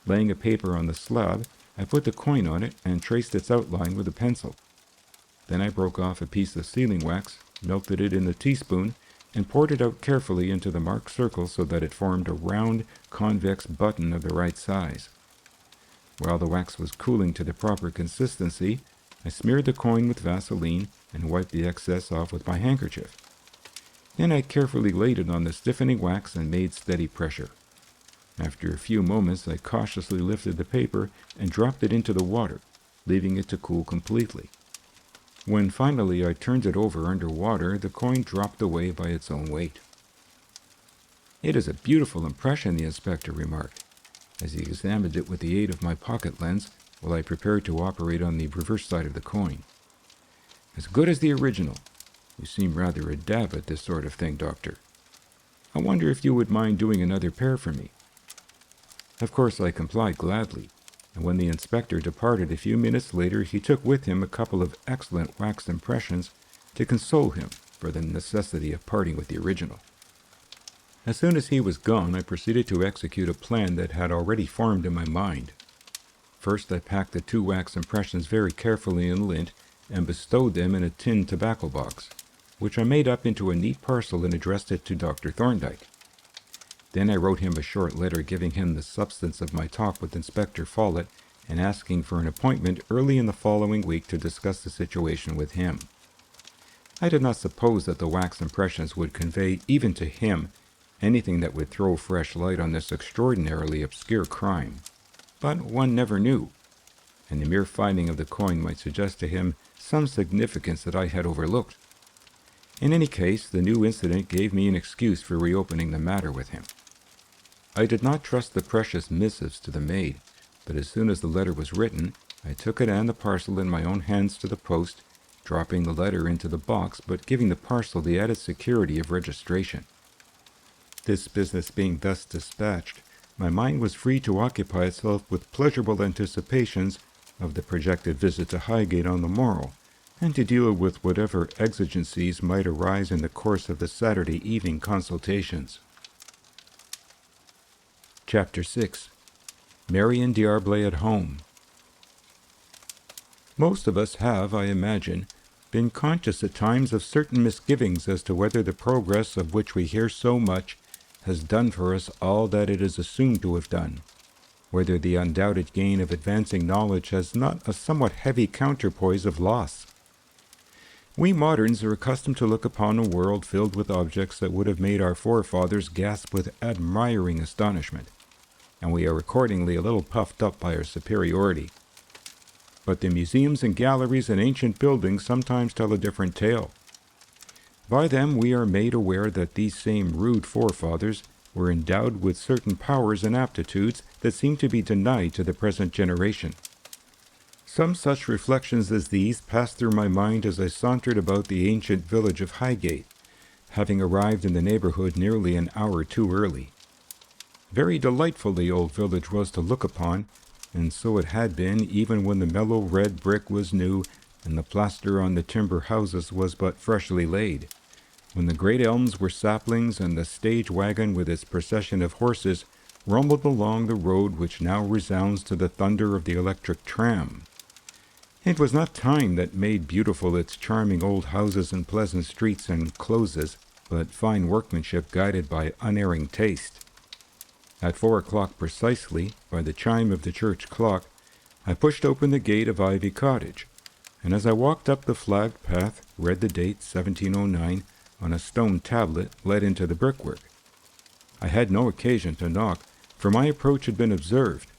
Laying a paper on the slab, I put the coin on it and traced its outline with a pencil. Then I broke off a piece of sealing wax, melted it in the teaspoon, and poured it out carefully into the marked circle so that it formed a round, convex button of the right size. While the wax was cooling to the proper consistency, I smeared the coin with Vaseline and wiped the excess off with my handkerchief. Then I carefully laid it on the stiffening wax and made steady pressure. After a few moments, I cautiously lifted the paper and dropped it into the water, leaving it to cool completely. When finally I turned it over under water, the coin dropped away by its own weight. "It is a beautiful impression," the inspector remarked, as he examined it with the aid of my pocket lens while I prepared to operate on the reverse side of the coin. "As good as the original. You seem rather adept at this sort of thing, Doctor. I wonder if you would mind doing another pair for me." Of course I complied gladly, and when the inspector departed a few minutes later, he took with him a couple of excellent wax impressions to console him for the necessity of parting with the original. As soon as he was gone, I proceeded to execute a plan that had already formed in my mind. First, I packed the 2 wax impressions very carefully in lint and bestowed them in a tin tobacco box, which I made up into a neat parcel and addressed it to Dr. Thorndyke. Then I wrote him a short letter giving him the substance of my talk with Inspector Follett and asking for an appointment early in the following week to discuss the situation with him. I did not suppose that the wax impressions would convey, even to him, anything that would throw fresh light on this extraordinarily obscure crime. But one never knew, and the mere finding of the coin might suggest to him some significance that I had overlooked. In any case, the new incident gave me an excuse for reopening the matter with him. I did not trust the precious missives to the maid, but as soon as the letter was written, I took it and the parcel in my own hands to the post, dropping the letter into the box, but giving the parcel the added security of registration. This business being thus dispatched, my mind was free to occupy itself with pleasurable anticipations of the projected visit to Highgate on the morrow, and to deal with whatever exigencies might arise in the course of the Saturday evening consultations. Chapter 6. Marion D'Arblay at Home. Most of us have, I imagine, been conscious at times of certain misgivings as to whether the progress of which we hear so much has done for us all that it is assumed to have done, whether the undoubted gain of advancing knowledge has not a somewhat heavy counterpoise of loss. We moderns are accustomed to look upon a world filled with objects that would have made our forefathers gasp with admiring astonishment, and we are accordingly a little puffed up by our superiority. But the museums and galleries and ancient buildings sometimes tell a different tale. By them we are made aware that these same rude forefathers were endowed with certain powers and aptitudes that seem to be denied to the present generation. Some such reflections as these passed through my mind as I sauntered about the ancient village of Highgate, having arrived in the neighborhood nearly an hour too early. Very delightful the old village was to look upon, and so it had been even when the mellow red brick was new, and the plaster on the timber houses was but freshly laid, when the great elms were saplings and the stage wagon with its procession of horses rumbled along the road which now resounds to the thunder of the electric tram. It was not time that made beautiful its charming old houses and pleasant streets and closes, but fine workmanship guided by unerring taste. At 4 o'clock precisely, by the chime of the church clock, I pushed open the gate of Ivy Cottage, and as I walked up the flagged path, read the date 1709 on a stone tablet let into the brickwork. I had no occasion to knock, for my approach had been observed,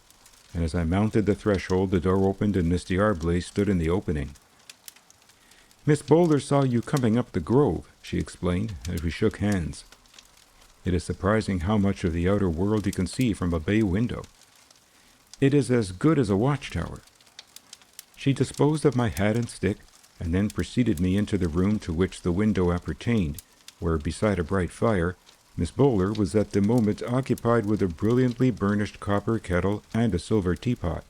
and as I mounted the threshold, the door opened and Miss D'Arblay stood in the opening. "Miss Bowler saw you coming up the grove," she explained, as we shook hands. "It is surprising how much of the outer world you can see from a bay window. It is as good as a watchtower." She disposed of my hat and stick, and then preceded me into the room to which the window appertained, where, beside a bright fire, Miss Bowler was at the moment occupied with a brilliantly burnished copper kettle and a silver teapot.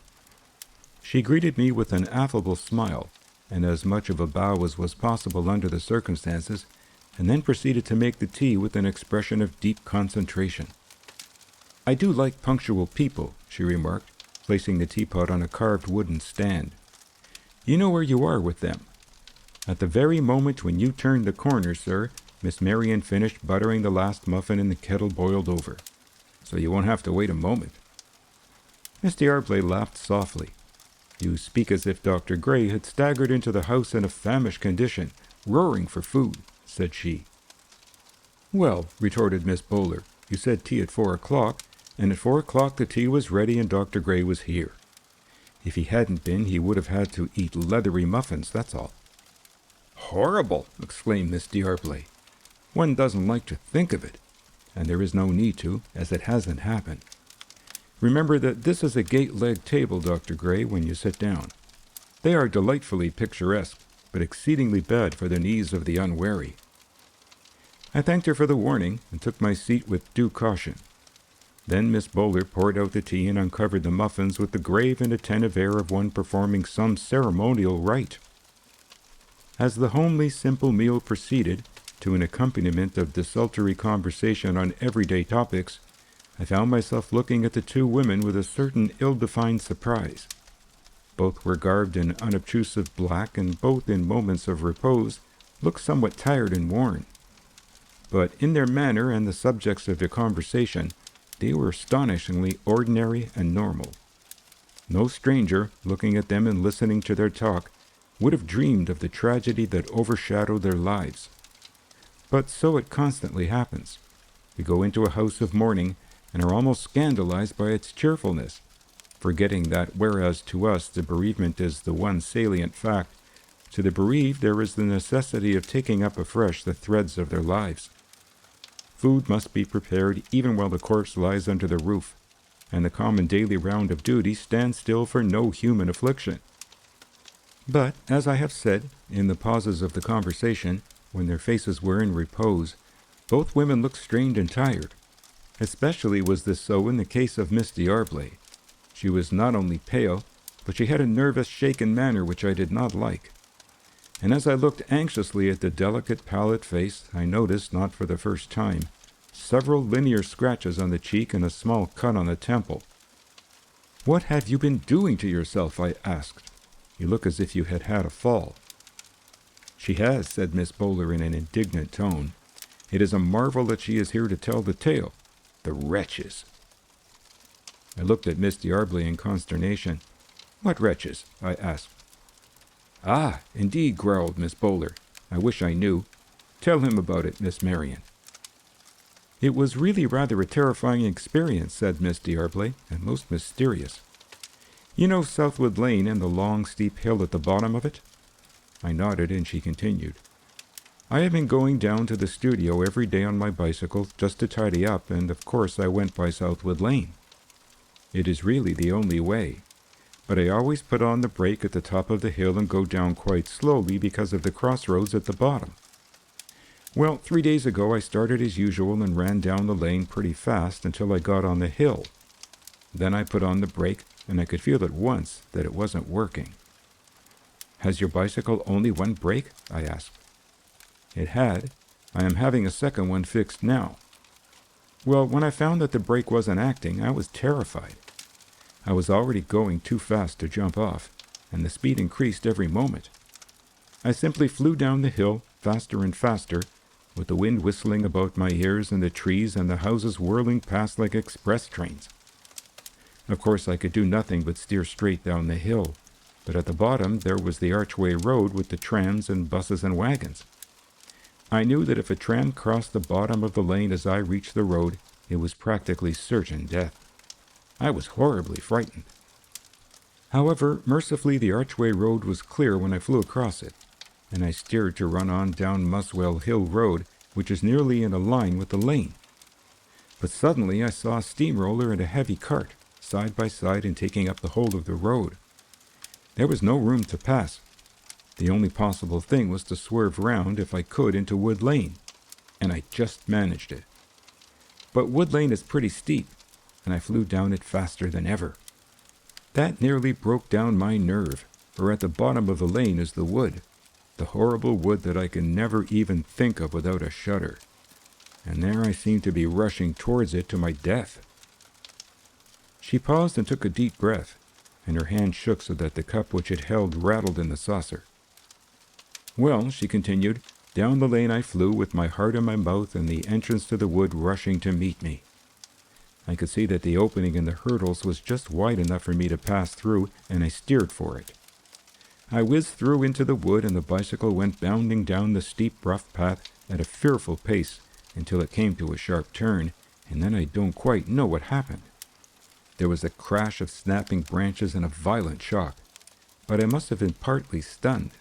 She greeted me with an affable smile, and as much of a bow as was possible under the circumstances, and then proceeded to make the tea with an expression of deep concentration. "I do like punctual people," she remarked, placing the teapot on a carved wooden stand. "You know where you are with them. At the very moment when you turned the corner, sir, Miss Marion finished buttering the last muffin and the kettle boiled over, so you won't have to wait a moment." Miss D'Arblay laughed softly. "You speak as if Dr. Gray had staggered into the house in a famished condition, roaring for food," said she. "Well," retorted Miss Bowler, "you said tea at 4 o'clock, and at 4 o'clock the tea was ready and Dr. Gray was here. If he hadn't been, he would have had to eat leathery muffins, that's all." "Horrible!" exclaimed Miss D'Arblay. "One doesn't like to think of it, and there is no need to, as it hasn't happened. Remember that this is a gate-legged table, Dr. Gray, when you sit down. They are delightfully picturesque, but exceedingly bad for the knees of the unwary." I thanked her for the warning, and took my seat with due caution. Then Miss Bowler poured out the tea and uncovered the muffins with the grave and attentive air of one performing some ceremonial rite. As the homely, simple meal proceeded, to an accompaniment of desultory conversation on everyday topics, I found myself looking at the two women with a certain ill-defined surprise. Both were garbed in unobtrusive black, and both, in moments of repose, looked somewhat tired and worn. But in their manner and the subjects of their conversation, they were astonishingly ordinary and normal. No stranger, looking at them and listening to their talk, would have dreamed of the tragedy that overshadowed their lives. But so it constantly happens. We go into a house of mourning and are almost scandalized by its cheerfulness, forgetting that whereas to us the bereavement is the one salient fact, to the bereaved there is the necessity of taking up afresh the threads of their lives. Food must be prepared even while the corpse lies under the roof, and the common daily round of duty stands still for no human affliction. But, as I have said, in the pauses of the conversation, when their faces were in repose, both women looked strained and tired. Especially was this so in the case of Miss D'Arblay. She was not only pale, but she had a nervous, shaken manner which I did not like. And as I looked anxiously at the delicate, pallid face, I noticed, not for the first time, several linear scratches on the cheek and a small cut on the temple. "What have you been doing to yourself?" I asked. "You look as if you had had a fall." "She has," said Miss Bowler in an indignant tone. "It is a marvel that she is here to tell the tale. The wretches!" I looked at Miss D'Arblay in consternation. "What wretches?" I asked. "Ah, indeed," growled Miss Bowler. "I wish I knew. Tell him about it, Miss Marion." "It was really rather a terrifying experience," said Miss D'Arblay, "and most mysterious. You know Southwood Lane and the long, steep hill at the bottom of it?" I nodded, and she continued. "I have been going down to the studio every day on my bicycle just to tidy up, and of course I went by Southwood Lane. It is really the only way, but I always put on the brake at the top of the hill and go down quite slowly because of the crossroads at the bottom. Well, 3 days ago I started as usual and ran down the lane pretty fast until I got on the hill. Then I put on the brake, and I could feel at once that it wasn't working. Has your bicycle only one brake? I asked. It had. I am having a second one fixed now. Well, when I found that the brake wasn't acting, I was terrified. I was already going too fast to jump off, and the speed increased every moment. I simply flew down the hill, faster and faster, with the wind whistling about my ears and the trees and the houses whirling past like express trains. Of course, I could do nothing but steer straight down the hill, but at the bottom there was the archway road with the trams and buses and wagons. I knew that if a tram crossed the bottom of the lane as I reached the road, it was practically certain death. I was horribly frightened. However, mercifully the archway road was clear when I flew across it, and I steered to run on down Muswell Hill Road, which is nearly in a line with the lane. But suddenly I saw a steamroller and a heavy cart, side by side and taking up the whole of the road. There was no room to pass. The only possible thing was to swerve round if I could into Wood Lane, and I just managed it. But Wood Lane is pretty steep, and I flew down it faster than ever. That nearly broke down my nerve, for at the bottom of the lane is the wood, the horrible wood that I can never even think of without a shudder. And there I seemed to be rushing towards it to my death. She paused and took a deep breath, and her hand shook so that the cup which it held rattled in the saucer. Well, she continued, down the lane I flew with my heart in my mouth and the entrance to the wood rushing to meet me. I could see that the opening in the hurdles was just wide enough for me to pass through, and I steered for it. I whizzed through into the wood, and the bicycle went bounding down the steep, rough path at a fearful pace until it came to a sharp turn, and then I don't quite know what happened. There was a crash of snapping branches and a violent shock, but I must have been partly stunned,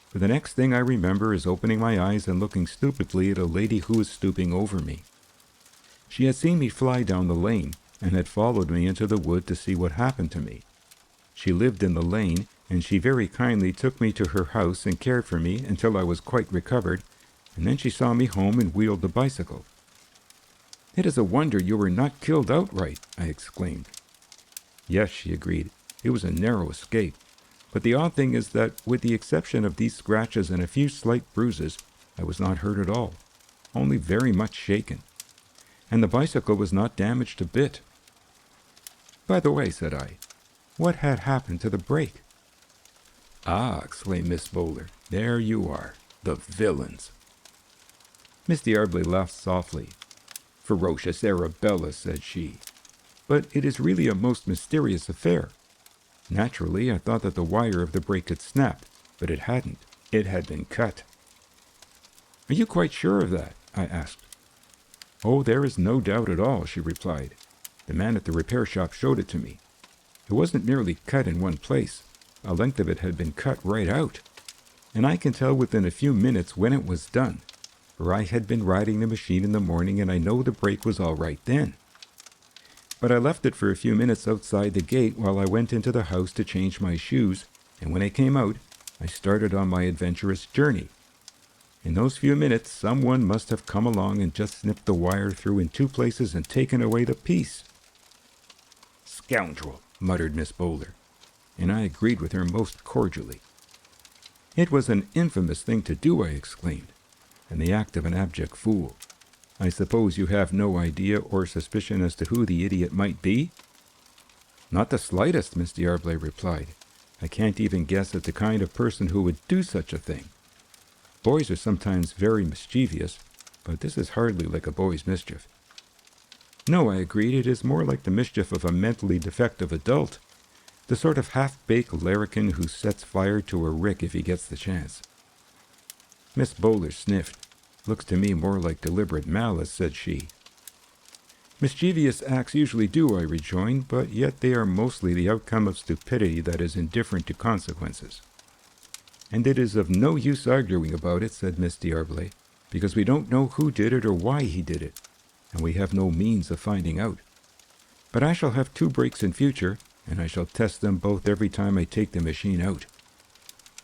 for the next thing I remember is opening my eyes and looking stupidly at a lady who was stooping over me. She had seen me fly down the lane, and had followed me into the wood to see what happened to me. She lived in the lane, and she very kindly took me to her house and cared for me until I was quite recovered, and then she saw me home and wheeled the bicycle. "It is a wonder you were not killed outright," I exclaimed. "Yes," she agreed, "it was a narrow escape. But the odd thing is that, with the exception of these scratches and a few slight bruises, I was not hurt at all, only very much shaken. And the bicycle was not damaged a bit." "By the way," said I, "what had happened to the brake?" "Ah," exclaimed Miss Bowler, "there you are. The villains." Miss D'Arblay laughed softly. "Ferocious Arabella," said she. "But it is really a most mysterious affair. Naturally, I thought that the wire of the brake had snapped, but it hadn't. It had been cut." "Are you quite sure of that?" I asked. "Oh, there is no doubt at all," she replied. "The man at the repair shop showed it to me. It wasn't merely cut in one place. A length of it had been cut right out. And I can tell within a few minutes when it was done, for I had been riding the machine in the morning and I know the brake was all right then. But I left it for a few minutes outside the gate while I went into the house to change my shoes, and when I came out, I started on my adventurous journey. In those few minutes, someone must have come along and just snipped the wire through in two places and taken away the piece." "Scoundrel," muttered Miss Bowler, and I agreed with her most cordially. "It was an infamous thing to do," I exclaimed, "and the act of an abject fool. I suppose you have no idea or suspicion as to who the idiot might be?" "Not the slightest," Miss D'Arblay replied. "I can't even guess at the kind of person who would do such a thing. Boys are sometimes very mischievous, but this is hardly like a boy's mischief." "No," I agreed, "it is more like the mischief of a mentally defective adult, the sort of half-baked larrikin who sets fire to a rick if he gets the chance." Miss Bowler sniffed. "Looks to me more like deliberate malice," said she. "Mischievous acts usually do," I rejoined, "but yet they are mostly the outcome of stupidity that is indifferent to consequences." "And it is of no use arguing about it," said Miss D'Arblay, "because we don't know who did it or why he did it, and we have no means of finding out. But I shall have 2 brakes in future, and I shall test them both every time I take the machine out."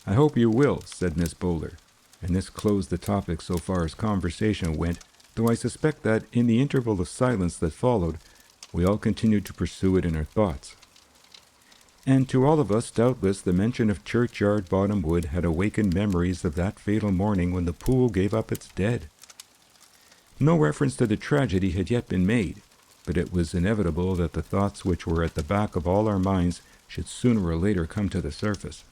"I hope you will," said Miss Bowler, and this closed the topic so far as conversation went, though I suspect that, in the interval of silence that followed, we all continued to pursue it in our thoughts. And to all of us, doubtless, the mention of Churchyard Bottom Wood had awakened memories of that fatal morning when the pool gave up its dead. No reference to the tragedy had yet been made, but it was inevitable that the thoughts which were at the back of all our minds should sooner or later come to the surface.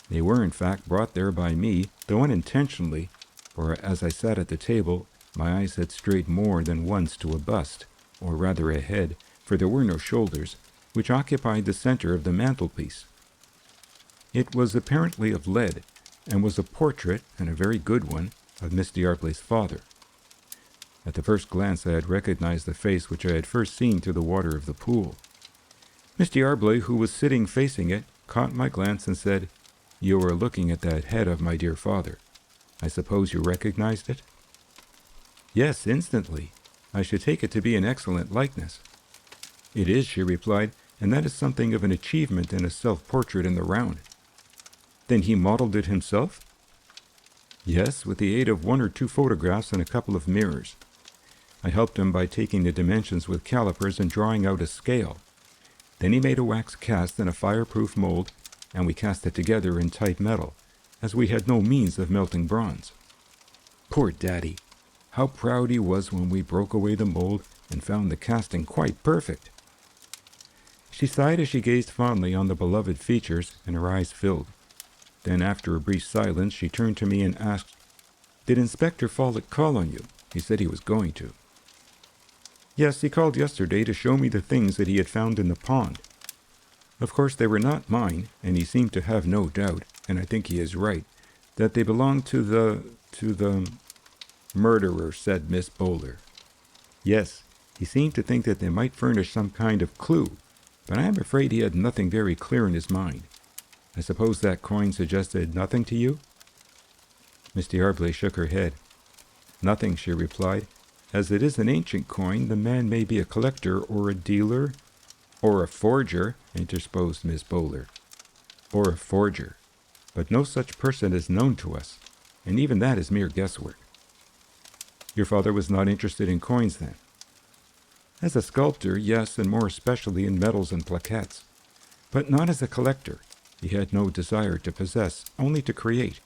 They were in fact brought there by me, though unintentionally, for as I sat at the table, my eyes had strayed more than once to a bust, or rather a head, for there were no shoulders, which occupied the center of the mantelpiece. It was apparently of lead, and was a portrait, and a very good one, of Miss D'Arblay's father. At the first glance I had recognized the face which I had first seen through the water of the pool. Miss D'Arblay, who was sitting facing it, caught my glance and said, "You are looking at that head of my dear father. I suppose you recognized it?" "Yes, instantly. I should take it to be an excellent likeness." "It is," she replied, "and that is something of an achievement in a self-portrait in the round." "Then he modeled it himself?" "Yes, with the aid of 1 or 2 photographs and a couple of mirrors. I helped him by taking the dimensions with calipers and drawing out a scale. Then he made a wax cast in a fireproof mold, and we cast it together in type metal, as we had no means of melting bronze. Poor Daddy! How proud he was when we broke away the mold and found the casting quite perfect." She sighed as she gazed fondly on the beloved features, and her eyes filled. Then, after a brief silence, she turned to me and asked, "Did Inspector Follett call on you? He said he was going to." "Yes, he called yesterday to show me the things that he had found in the pond. Of course they were not mine, and he seemed to have no doubt, and I think he is right, that they belonged to the murderer," said Miss Bowler. "Yes, he seemed to think that they might furnish some kind of clue, but I am afraid he had nothing very clear in his mind. I suppose that coin suggested nothing to you?" Miss D'Arblay shook her head. "Nothing," she replied. "As it is an ancient coin, the man may be a collector or a dealer—" "Or a forger," interposed Miss Bowler. "Or a forger. But no such person is known to us, and even that is mere guesswork." "Your father was not interested in coins, then?" "As a sculptor, yes, and more especially in medals and plaquettes. But not as a collector. He had no desire to possess, only to create.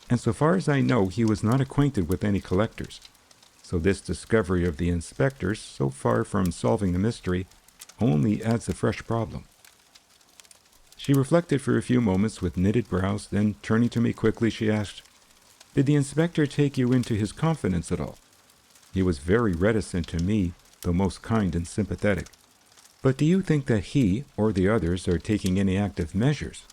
And so far as I know, he was not acquainted with any collectors. So this discovery of the inspector's, so far from solving the mystery, only adds a fresh problem." She reflected for a few moments with knitted brows, then turning to me quickly, she asked, "Did the inspector take you into his confidence at all?" "He was very reticent to me, though most kind and sympathetic." "But do you think that he, or the others, are taking any active measures?"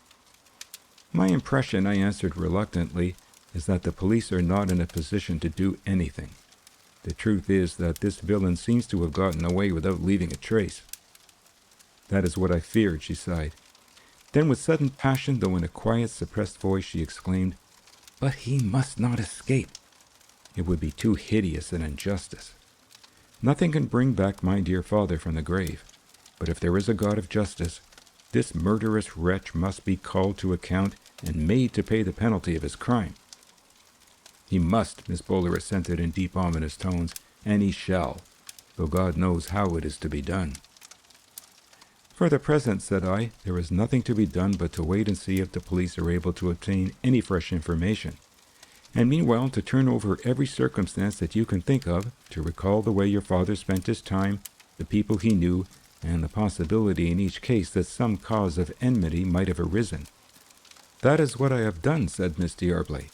"My impression," I answered reluctantly, "is that the police are not in a position to do anything. The truth is that this villain seems to have gotten away without leaving a trace." "That is what I feared," she sighed. Then with sudden passion, though in a quiet, suppressed voice, she exclaimed, "But he must not escape. It would be too hideous an injustice. Nothing can bring back my dear father from the grave, but if there is a God of justice, this murderous wretch must be called to account and made to pay the penalty of his crime." "He must," Miss Bowler assented in deep, ominous tones, "and he shall, though God knows how it is to be done." "For the present," said I, "there is nothing to be done but to wait and see if the police are able to obtain any fresh information, and meanwhile to turn over every circumstance that you can think of, to recall the way your father spent his time, the people he knew, and the possibility in each case that some cause of enmity might have arisen." "That is what I have done," said Miss D'Arblay.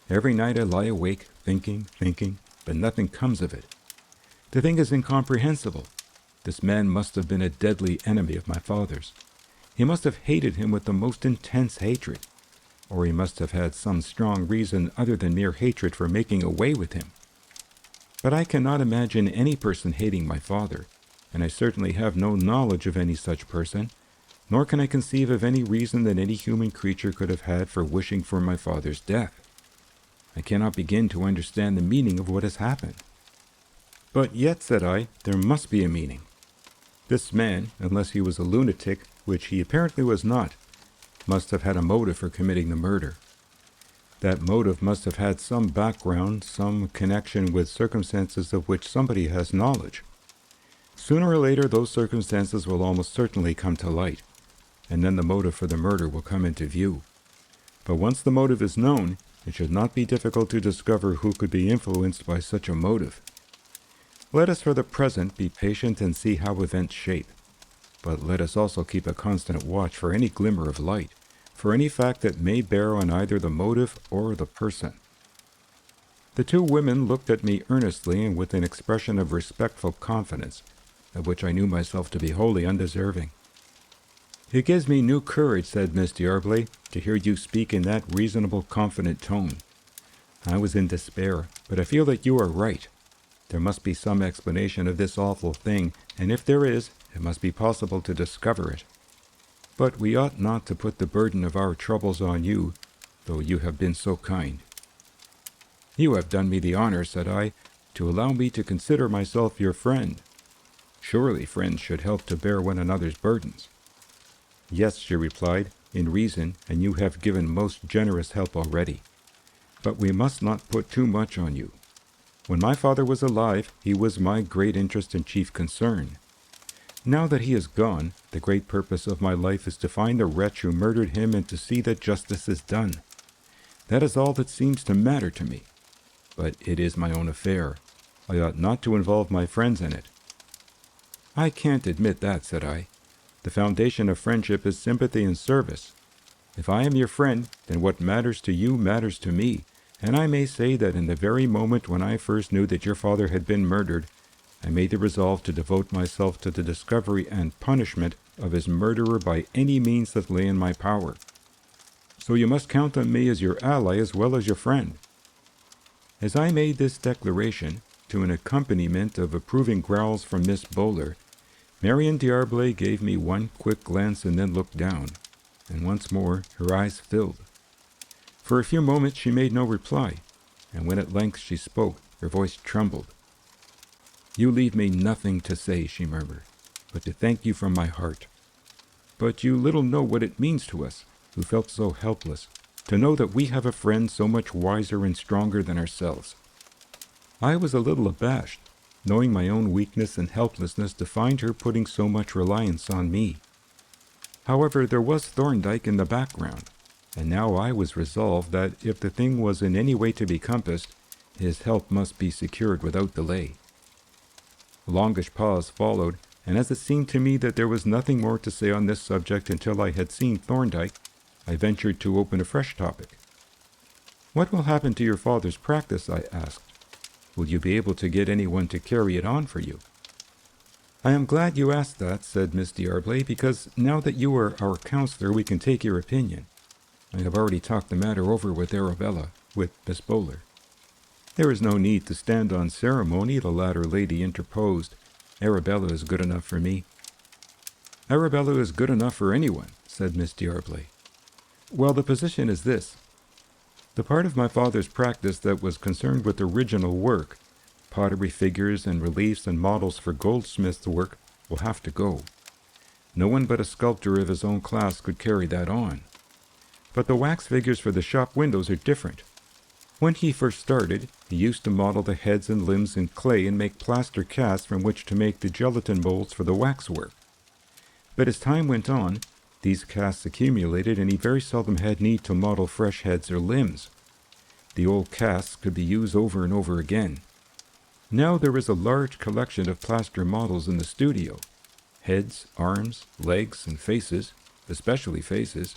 "Every night I lie awake, thinking, but nothing comes of it. The thing is incomprehensible. This man must have been a deadly enemy of my father's. He must have hated him with the most intense hatred, or he must have had some strong reason other than mere hatred for making away with him. But I cannot imagine any person hating my father, and I certainly have no knowledge of any such person, nor can I conceive of any reason that any human creature could have had for wishing for my father's death. I cannot begin to understand the meaning of what has happened." "But yet," said I, "there must be a meaning. This man, unless he was a lunatic, which he apparently was not, must have had a motive for committing the murder. That motive must have had some background, some connection with circumstances of which somebody has knowledge. Sooner or later those circumstances will almost certainly come to light, and then the motive for the murder will come into view. But once the motive is known, it should not be difficult to discover who could be influenced by such a motive. Let us for the present be patient and see how events shape. But let us also keep a constant watch for any glimmer of light, for any fact that may bear on either the motive or the person. The two women looked at me earnestly and with an expression of respectful confidence, of which I knew myself to be wholly undeserving. "It gives me new courage," said Miss D'Arblay, "to hear you speak in that reasonable, confident tone. I was in despair, but I feel that you are right. There must be some explanation of this awful thing, and if there is, it must be possible to discover it. But we ought not to put the burden of our troubles on you, though you have been so kind." "You have done me the honor," said I, "to allow me to consider myself your friend. Surely friends should help to bear one another's burdens." "Yes," she replied, "in reason, and you have given most generous help already. But we must not put too much on you. When my father was alive, he was my great interest and chief concern. Now that he is gone, the great purpose of my life is to find the wretch who murdered him and to see that justice is done. That is all that seems to matter to me. But it is my own affair. I ought not to involve my friends in it." "I can't admit that," said I. "The foundation of friendship is sympathy and service. If I am your friend, then what matters to you matters to me, and I may say that in the very moment when I first knew that your father had been murdered, I made the resolve to devote myself to the discovery and punishment of his murderer by any means that lay in my power. So you must count on me as your ally as well as your friend." As I made this declaration, to an accompaniment of approving growls from Miss Bowler, Marion D'Arblay gave me one quick glance and then looked down, and once more her eyes filled. For a few moments she made no reply, and when at length she spoke, her voice trembled. "You leave me nothing to say," she murmured, "but to thank you from my heart. But you little know what it means to us, who felt so helpless, to know that we have a friend so much wiser and stronger than ourselves." I was a little abashed, knowing my own weakness and helplessness, to find her putting so much reliance on me. However, there was Thorndyke in the background, and now I was resolved that if the thing was in any way to be compassed, his help must be secured without delay. A longish pause followed, and as it seemed to me that there was nothing more to say on this subject until I had seen Thorndyke, I ventured to open a fresh topic. "What will happen to your father's practice?" I asked. "Will you be able to get anyone to carry it on for you?" "I am glad you asked that," said Miss D'Arblay, "because now that you are our counselor, we can take your opinion. I have already talked the matter over with Arabella, with Miss Bowler." "There is no need to stand on ceremony," the latter lady interposed. "Arabella is good enough for me." "Arabella is good enough for anyone," said Miss D'Arblay. "Well, the position is this. The part of my father's practice that was concerned with original work, pottery figures and reliefs and models for goldsmiths' work, will have to go. No one but a sculptor of his own class could carry that on. But the wax figures for the shop windows are different. When he first started, he used to model the heads and limbs in clay and make plaster casts from which to make the gelatin molds for the waxwork. But as time went on, these casts accumulated, and he very seldom had need to model fresh heads or limbs. The old casts could be used over and over again. Now there is a large collection of plaster models in the studio, heads, arms, legs, and faces, especially faces,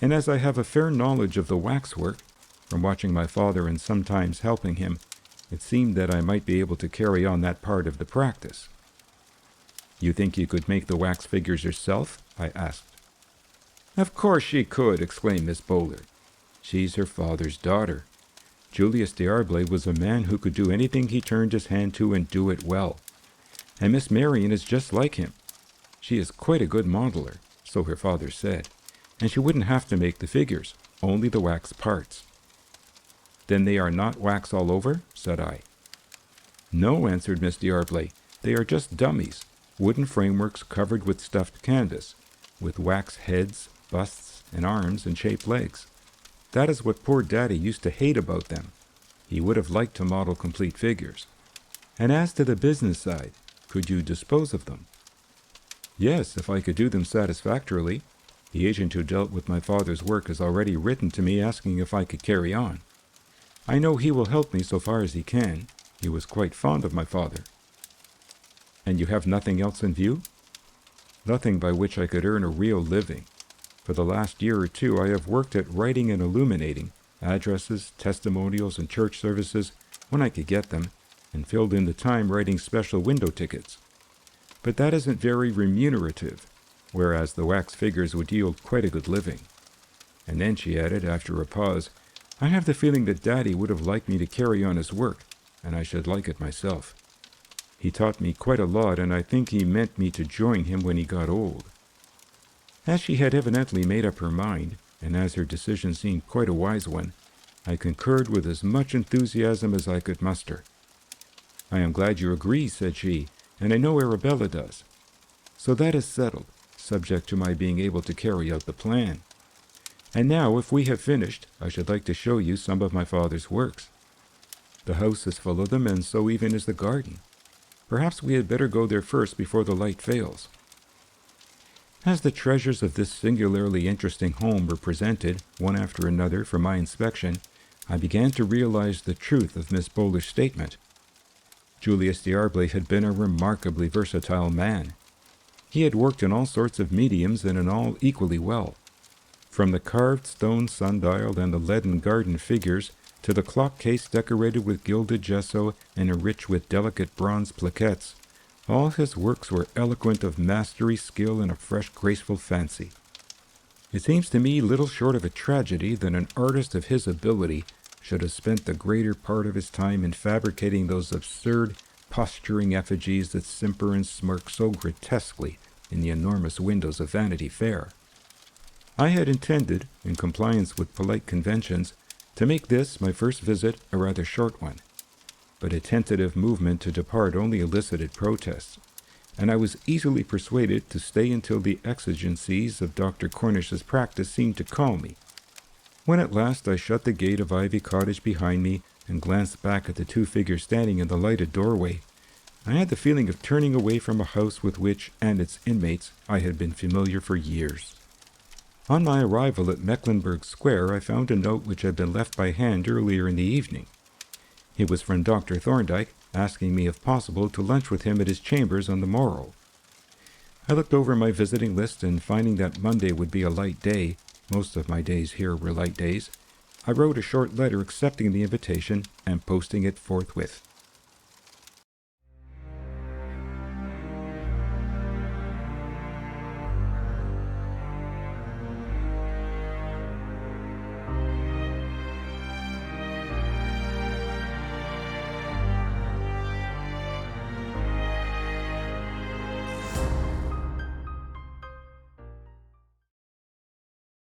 and as I have a fair knowledge of the waxwork, from watching my father and sometimes helping him, it seemed that I might be able to carry on that part of the practice." "You think you could make the wax figures yourself?" I asked. "Of course she could," exclaimed Miss Bowler. "She's her father's daughter. Julius D'Arblay was a man who could do anything he turned his hand to and do it well. And Miss Marion is just like him. She is quite a good modeler, so her father said, and she wouldn't have to make the figures, only the wax parts." "Then they are not wax all over?" said I. "No," answered Miss D'Arblay. "They are just dummies, wooden frameworks covered with stuffed canvas, with wax heads, busts, and arms, and shaped legs. That is what poor Daddy used to hate about them. He would have liked to model complete figures." "And as to the business side, could you dispose of them?" "Yes, if I could do them satisfactorily. The agent who dealt with my father's work has already written to me asking if I could carry on. I know he will help me so far as he can. He was quite fond of my father. And you have nothing else in view? Nothing by which I could earn a real living. For the last year or two I have worked at writing and illuminating addresses, testimonials, and church services when I could get them, and filled in the time writing special window tickets. But that isn't very remunerative, whereas the wax figures would yield quite a good living. And then she added, after a pause, I have the feeling that Daddy would have liked me to carry on his work, and I should like it myself. He taught me quite a lot, and I think he meant me to join him when he got old. As she had evidently made up her mind, and as her decision seemed quite a wise one, I concurred with as much enthusiasm as I could muster. I am glad you agree, said she, and I know Arabella does. So that is settled, subject to my being able to carry out the plan. And now, if we have finished, I should like to show you some of my father's works. The house is full of them, and so even is the garden. Perhaps we had better go there first before the light fails. As the treasures of this singularly interesting home were presented, one after another, for my inspection, I began to realize the truth of Miss Bowler's statement. Julius D'Arblay had been a remarkably versatile man. He had worked in all sorts of mediums and in all equally well. From the carved stone sundial and the leaden garden figures to the clock case decorated with gilded gesso and enriched with delicate bronze plaquettes, all his works were eloquent of mastery, skill, and a fresh, graceful fancy. It seems to me little short of a tragedy that an artist of his ability should have spent the greater part of his time in fabricating those absurd, posturing effigies that simper and smirk so grotesquely in the enormous windows of Vanity Fair. I had intended, in compliance with polite conventions, to make this, my first visit, a rather short one. But a tentative movement to depart only elicited protests, and I was easily persuaded to stay until the exigencies of Dr. Cornish's practice seemed to call me. When at last I shut the gate of Ivy Cottage behind me and glanced back at the two figures standing in the lighted doorway, I had the feeling of turning away from a house with which, and its inmates, I had been familiar for years. On my arrival at Mecklenburgh Square, I found a note which had been left by hand earlier in the evening. It was from Dr. Thorndyke, asking me if possible to lunch with him at his chambers on the morrow. I looked over my visiting list, and finding that Monday would be a light day, most of my days here were light days, I wrote a short letter accepting the invitation and posting it forthwith.